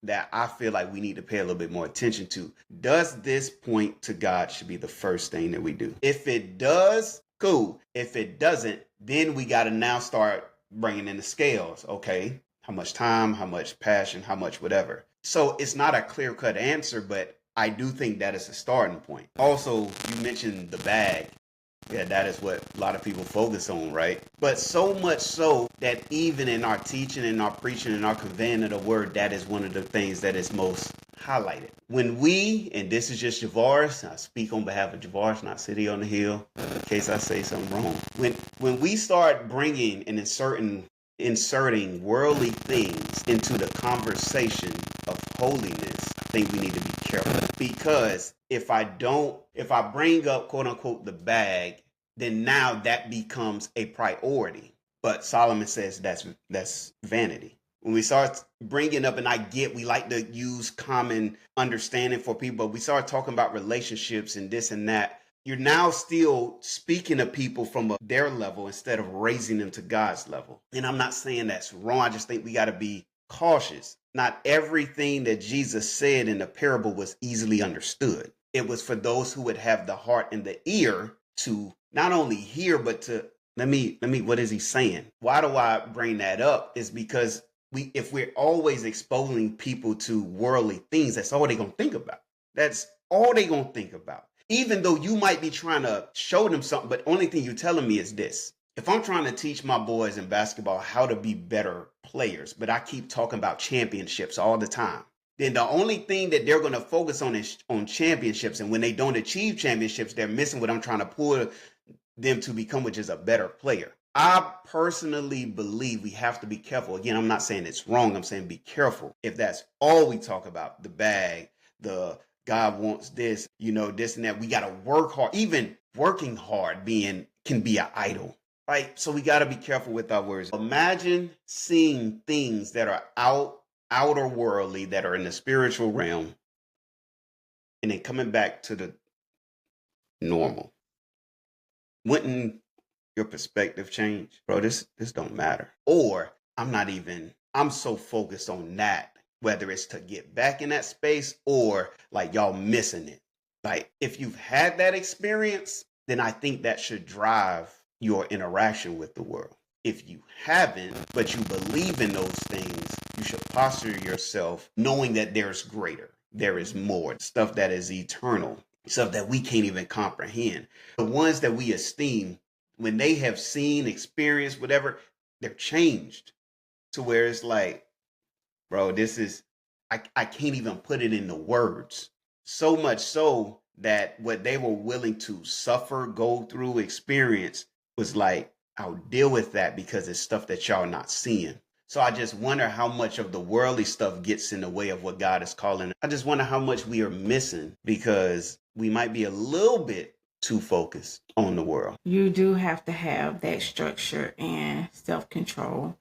that I feel like we need to pay a little bit more attention to. Does this point to God should be the first thing that we do? If it does, cool. If it doesn't, then we got to now start bringing in the scales. Okay, how much time, how much passion, how much whatever. So it's not a clear-cut answer, but I do think that is a starting point. Also, you mentioned the bag. Yeah, that is what a lot of people focus on, right? But so much so that even in our teaching and our preaching and our conveying of the word, that is one of the things that is most highlighted. When we, and this is just Javaris, I speak on behalf of Javaris, not City on the Hill, in case I say something wrong. When we start bringing and inserting worldly things into the conversation of holiness, I think we need to be careful, because if I bring up quote unquote the bag, then now that becomes a priority. But Solomon says that's vanity. When we start bringing up, and we like to use common understanding for people, but we start talking about relationships and this and that, you're now still speaking to people from their level instead of raising them to God's level. And I'm not saying that's wrong. I just think we got to be cautious. Not everything that Jesus said in the parable was easily understood. It was for those who would have the heart and the ear to not only hear, but to, what is he saying? Why do I bring that up? Is because if we're always exposing people to worldly things, that's all they're going to think about. That's all they're going to think about. Even though you might be trying to show them something, but only thing you're telling me is this. If I'm trying to teach my boys in basketball how to be better players, but I keep talking about championships all the time, then the only thing that they're going to focus on is on championships. And when they don't achieve championships, they're missing what I'm trying to pull them to become, which is a better player. I personally believe we have to be careful. Again, I'm not saying it's wrong. I'm saying be careful. If that's all we talk about, the bag, the God wants this, this and that, we got to work hard. Even working hard can be an idol. Right? So we got to be careful with our words. Imagine seeing things that are outer worldly, that are in the spiritual realm, and then coming back to the normal. Wouldn't your perspective change? Bro, this don't matter. Or I'm so focused on that, whether it's to get back in that space or like y'all missing it. Like if you've had that experience, then I think that should drive your interaction with the world. If you haven't, but you believe in those things, you should posture yourself knowing that there's greater, there is more, stuff that is eternal, stuff that we can't even comprehend. The ones that we esteem, when they have seen, experienced, whatever, they're changed to where it's like, bro, this is, I can't even put it into words. So much so that what they were willing to suffer, go through, experience was like, I'll deal with that because it's stuff that y'all not seeing. So I just wonder how much of the worldly stuff gets in the way of what God is calling. I just wonder how much we are missing because we might be a little bit too focused on the world. You do have to have that structure and self-control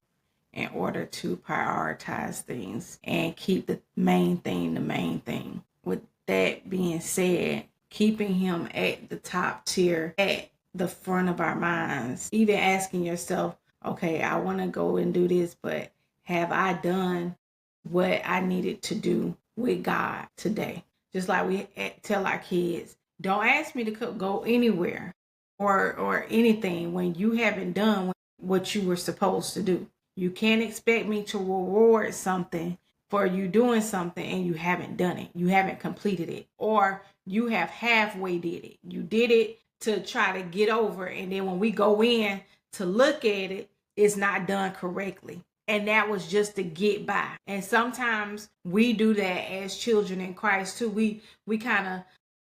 in order to prioritize things and keep the main thing the main thing. With that being said, keeping him at the top tier, at the front of our minds, even asking yourself, okay, I want to go and do this, but have I done what I needed to do with God today? Just like we tell our kids, don't ask me to go anywhere or anything when you haven't done what you were supposed to do. You can't expect me to reward something for you doing something and you haven't done it. You haven't completed it, or you have halfway did it. You did it to try to get over, and then when we go in to look at it, it's not done correctly. And that was just to get by. And sometimes we do that as children in Christ too. We kind of,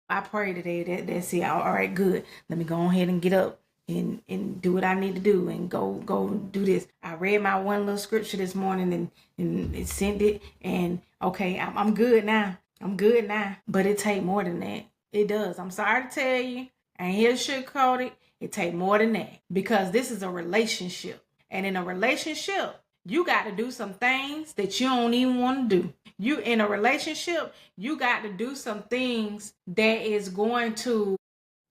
I pray today that's it. All right, good. Let me go ahead and get up and do what I need to do and go do this. I read my one little scripture this morning and it sent it, and okay, I'm good now. I'm good now. But it take more than that. It does. I'm sorry to tell you. I ain't here to sugarcoat it. It take more than that, because this is a relationship. And in a relationship, you got to do some things that you don't even want to do. You in a relationship, you got to do some things that is going to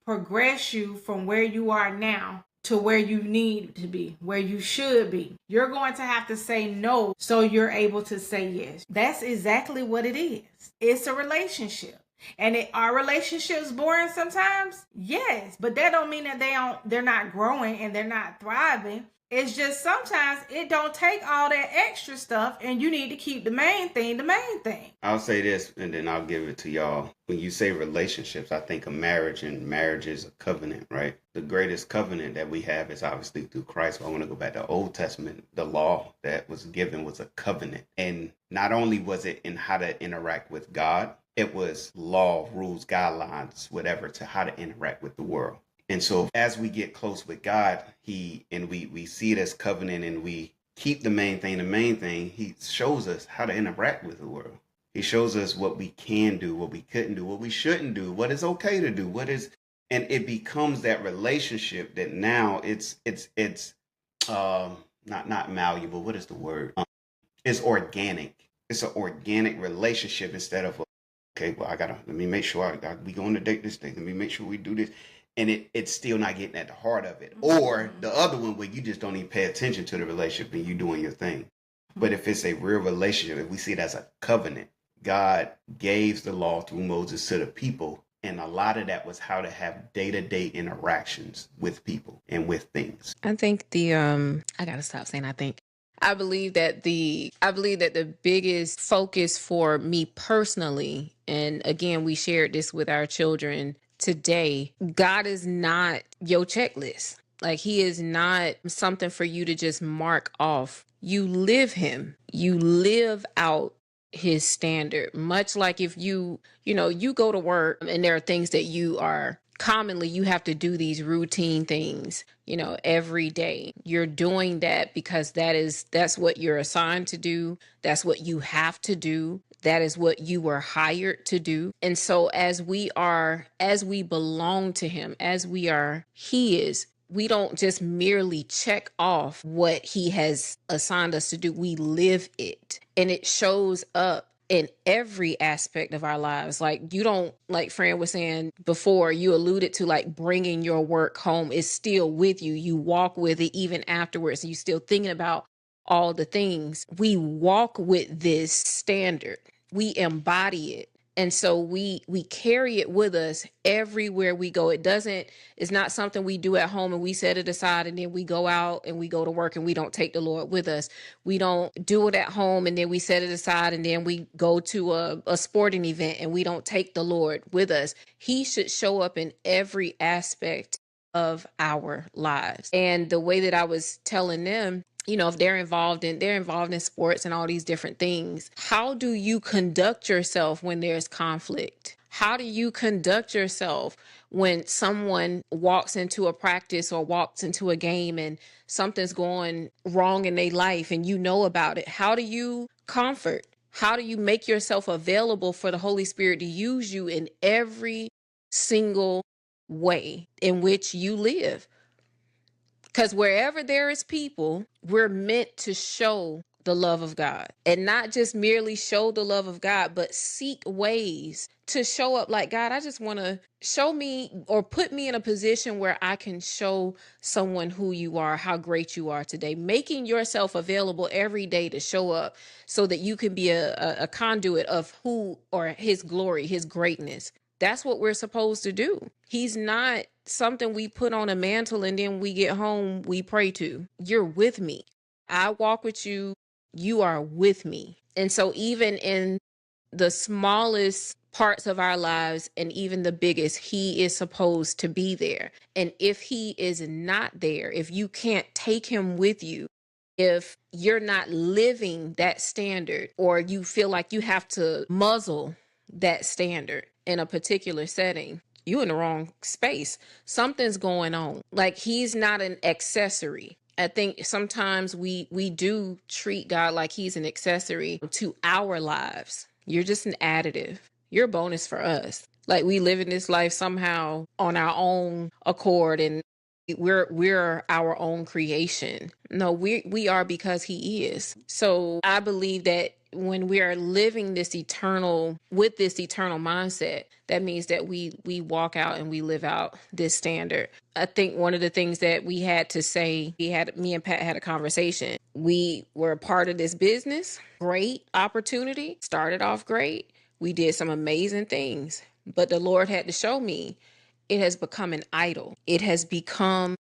progress you from where you are now to where you need to be, where you should be. You're going to have to say no so you're able to say yes. That's exactly what it is. It's a relationship. And are relationships boring sometimes? Yes, but that don't mean that they're not growing and they're not thriving. It's just sometimes it don't take all that extra stuff, and you need to keep the main thing the main thing. I'll say this, and then I'll give it to y'all. When you say relationships, I think of marriage, and marriage is a covenant, right? The greatest covenant that we have is obviously through Christ. But I want to go back to Old Testament. The law that was given was a covenant. And not only was it in how to interact with God, it was law, rules, guidelines, whatever, to how to interact with the world. And so as we get close with God, we see it as covenant, and we keep the main thing the main thing. He shows us how to interact with the world. He shows us what we can do, what we couldn't do, what we shouldn't do, what is okay to do, and it becomes that relationship that now it's not malleable. What is the word? It's organic. It's an organic relationship instead of, okay, well, let me make sure we going to date this thing. Let me make sure we do this. And it's still not getting at the heart of it. Or the other one where you just don't even pay attention to the relationship and you doing your thing. But if it's a real relationship, if we see it as a covenant, God gave the law through Moses to the people. And a lot of that was how to have day-to-day interactions with people and with things. I think I gotta stop saying I think. I believe that the biggest focus for me personally, and again, we shared this with our children today, God is not your checklist. Like, he is not something for you to just mark off. You live him. You live out his standard. Much like if you go to work and there are things that you have to do these routine things, every day. You're doing that because that's what you're assigned to do. That's what you have to do. That is what you were hired to do. And so as we belong to him, as we are his, we don't just merely check off what he has assigned us to do. We live it. And it shows up in every aspect of our lives. Like, you don't, like Fran was saying before, you alluded to like bringing your work home. It's still with you. You walk with it even afterwards. You still thinking about all the things. We walk with this standard. We embody it. And so we carry it with us everywhere we go. It's not something we do at home and we set it aside and then we go out and we go to work and we don't take the Lord with us. We don't do it at home and then we set it aside and then we go to a sporting event and we don't take the Lord with us. He should show up in every aspect of our lives. And the way that I was telling them, if they're involved in sports and all these different things, how do you conduct yourself when there's conflict? How do you conduct yourself when someone walks into a practice or walks into a game and something's going wrong in their life and you know about it? How do you comfort? How do you make yourself available for the Holy Spirit to use you in every single way in which you live? Because wherever there is people, we're meant to show the love of God, and not just merely show the love of God, but seek ways to show up like, God, I just want to show me or put me in a position where I can show someone who you are, how great you are today, making yourself available every day to show up so that you can be a conduit of who or his glory, his greatness. That's what we're supposed to do. He's not something we put on a mantle and then we get home, we pray to. You're with me. I walk with you. You are with me. And so even in the smallest parts of our lives and even the biggest, he is supposed to be there. And if he is not there, if you can't take him with you, if you're not living that standard, or you feel like you have to muzzle that standard in a particular setting, you in the wrong space. Something's going on. Like, he's not an accessory. I think sometimes we do treat God like he's an accessory to our lives. You're just an additive. You're a bonus for us. Like, we live in this life somehow on our own accord, and we're our own creation. No, we are because he is. So I believe that when we are living this eternal mindset, that means that we walk out and we live out this standard. I think one of the things that we had to say, me and Pat had a conversation. We were a part of this business, great opportunity, started off great. We did some amazing things, but the Lord had to show me it has become an idol. It has become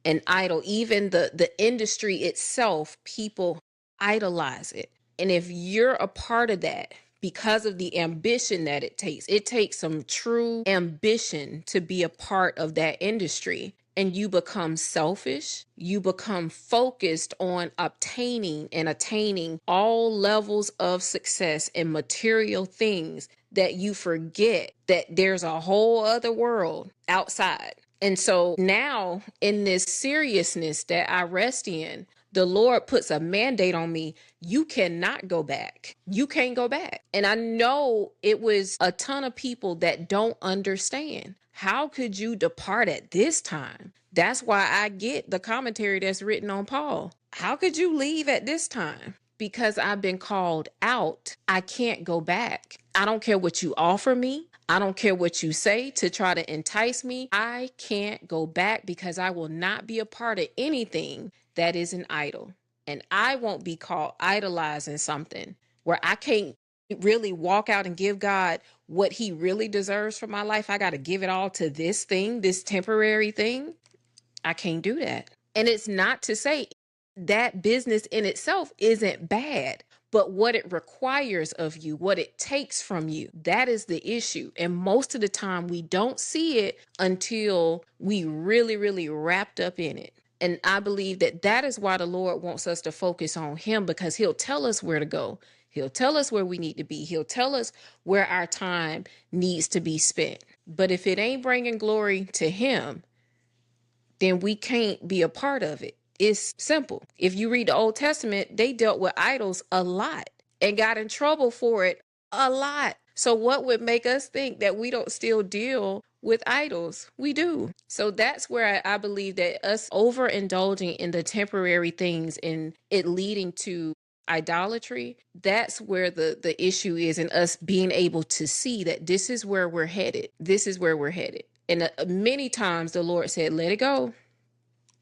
an idol. Even the industry itself, people idolize it. And if you're a part of that, because of the ambition that it takes some true ambition to be a part of that industry. And you become selfish, you become focused on obtaining and attaining all levels of success and material things, that you forget that there's a whole other world outside. And so now, in this seriousness that I rest in, the Lord puts a mandate on me. You cannot go back. You can't go back. And I know it was a ton of people that don't understand. How could you depart at this time? That's why I get the commentary that's written on Paul. How could you leave at this time? Because I've been called out. I can't go back. I don't care what you offer me. I don't care what you say to try to entice me. I can't go back, because I will not be a part of anything that is an idol. And I won't be caught idolizing something where I can't really walk out and give God what he really deserves for my life. I got to give it all to this thing, this temporary thing. I can't do that. And it's not to say that business in itself isn't bad, but what it requires of you, what it takes from you, that is the issue. And most of the time we don't see it until we really, really wrapped up in it. And I believe that that is why the Lord wants us to focus on him, because he'll tell us where to go. He'll tell us where we need to be. He'll tell us where our time needs to be spent. But if it ain't bringing glory to him, then we can't be a part of it. It's simple. If you read the Old Testament, they dealt with idols a lot and got in trouble for it a lot. So what would make us think that we don't still deal with idols? We do. So that's where I believe that us overindulging in the temporary things and it leading to idolatry, that's where the issue is, in us being able to see that this is where we're headed. This is where we're headed. And many times the Lord said, let it go.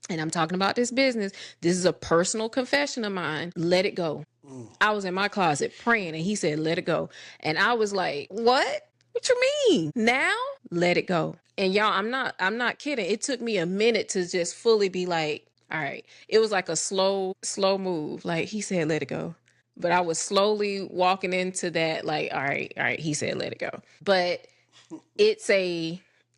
And I'm talking about this business. This is a personal confession of mine. Let it go. I was in my closet praying and he said, let it go. And I was like, what? What you mean? Now? Let it go. And y'all, I'm not kidding. It took me a minute to just fully be like, all right. It was like a slow move. Like, he said, let it go. But I was slowly walking into that, like, all right. He said, let it go. But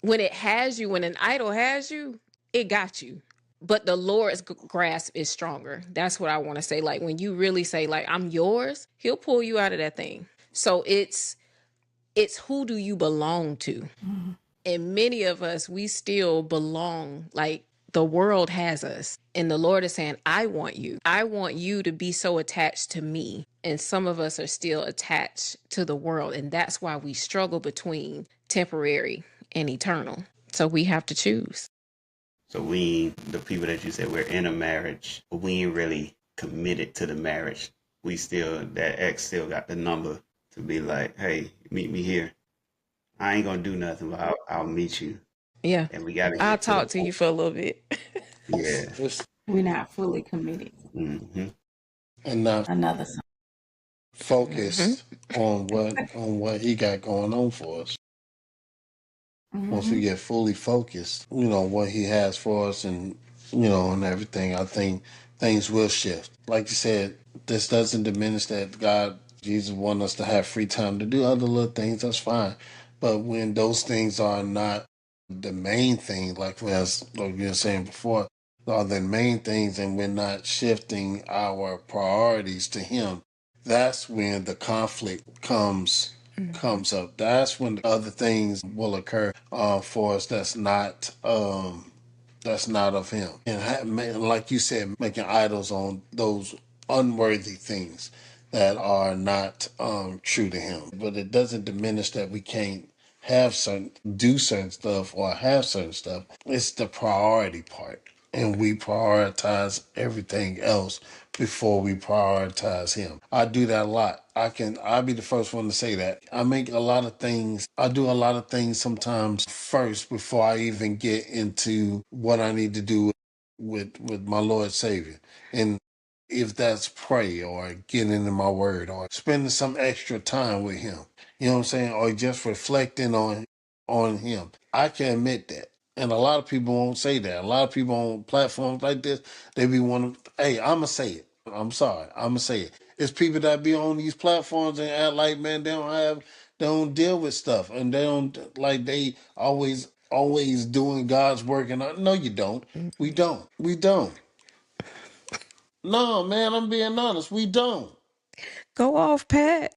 when an idol has you, it got you. But the Lord's grasp is stronger. That's what I want to say. Like, when you really say, like, I'm yours, he'll pull you out of that thing. So it's It's who do you belong to? And many of us, we still belong, like the world has us. And the Lord is saying, I want you. I want you to be so attached to me. And some of us are still attached to the world. And that's why we struggle between temporary and eternal. So we have to choose. So the people that you said we're in a marriage, but we ain't really committed to the marriage. That ex still got the number to be like, hey, meet me here. I ain't gonna do nothing, but I'll meet you. Yeah. And we gotta I'll get talk to you for a little bit. Yeah. We're not fully committed. Mm-hmm. And not Another song. focused on what he got going on for us. Once we get fully focused, what he has for us and, and everything, I think things will shift. Like you said, this doesn't diminish that Jesus wants us to have free time to do other little things, that's fine. But when those things are not the main thing, like you were saying before, are the main things and we're not shifting our priorities to him, that's when the conflict comes up. That's when the other things will occur for us that's not of him. And like you said, making idols on those unworthy things that are not true to him. But it doesn't diminish that we can't do certain stuff or have certain stuff. It's the priority part. And we prioritize everything else before we prioritize him. I do that a lot. I'll be the first one to say that. I do a lot of things sometimes first before I even get into what I need to do with my Lord Savior. And if that's pray or getting into my word or spending some extra time with him, you know what I'm saying? Or just reflecting on him. I can admit that. And a lot of people won't say that. A lot of people on platforms like this, they be wanting, hey, I'ma say it. I'm sorry, I'ma say it. It's people that be on these platforms and act like, man, they don't deal with stuff. And they always doing God's work. And no, you don't. We don't. No, man, I'm being honest. We don't. Go off, Pat.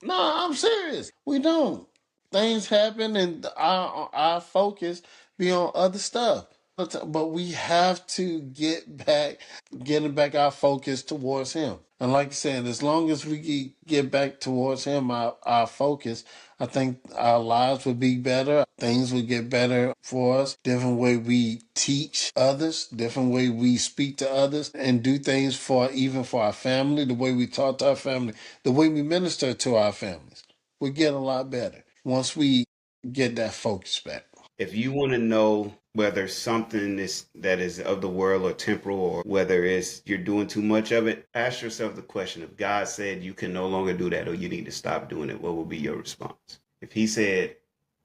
No, I'm serious. We don't. Things happen and our focus be on other stuff. But we have to getting back our focus towards him. And like you said, as long as we get back towards him, our focus, I think our lives would be better. Things would get better for us. Different way we teach others, different way we speak to others and do things even for our family, the way we talk to our family, the way we minister to our families. We get a lot better once we get that focus back. If you want to know whether something that is of the world or temporal, or whether you're doing too much of it, ask yourself the question: if God said you can no longer do that or you need to stop doing it, what will be your response? If he said,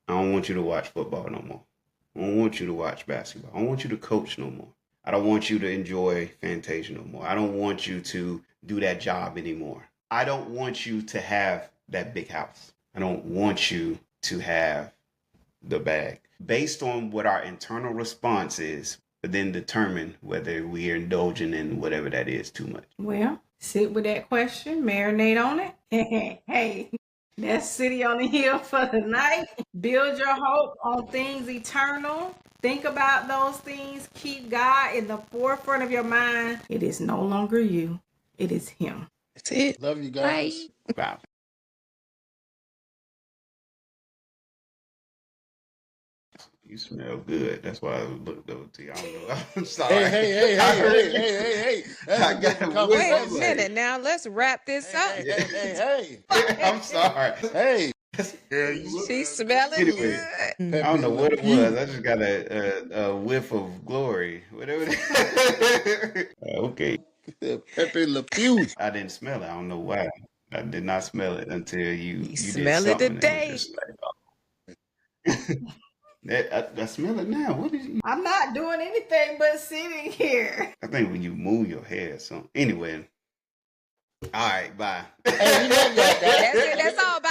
I don't want you to watch football no more. I don't want you to watch basketball. I don't want you to coach no more. I don't want you to enjoy Fantasia no more. I don't want you to do that job anymore. I don't want you to have that big house. I don't want you to have the bag. Based on what our internal response is, but then determine whether we are indulging in whatever that is too much. Well, sit with that question, marinate on it. Hey, that's City on the Hill for the night. Build your hope on things eternal. Think about those things. Keep God in the forefront of your mind. It is no longer you. It is him. That's it. Love you guys. Bye. Wow. You smell good. That's why I looked over to you. I don't know. I'm sorry. Hey. I got to Wait a minute now. Let's wrap this up. Hey. I'm sorry. Hey. She's smelling Anyway. good. I don't know what it was. I just got a whiff of glory. Whatever it is. Okay. Pepe Le Pew. I didn't smell it. I don't know why. I did not smell it until you smell did it something. today. I smell it now. What is you? I'm not doing anything but sitting here. I think when you move your hair or something. Anyway. All right, bye. Hey, we love y'all guys. That's it. That's all. Bye.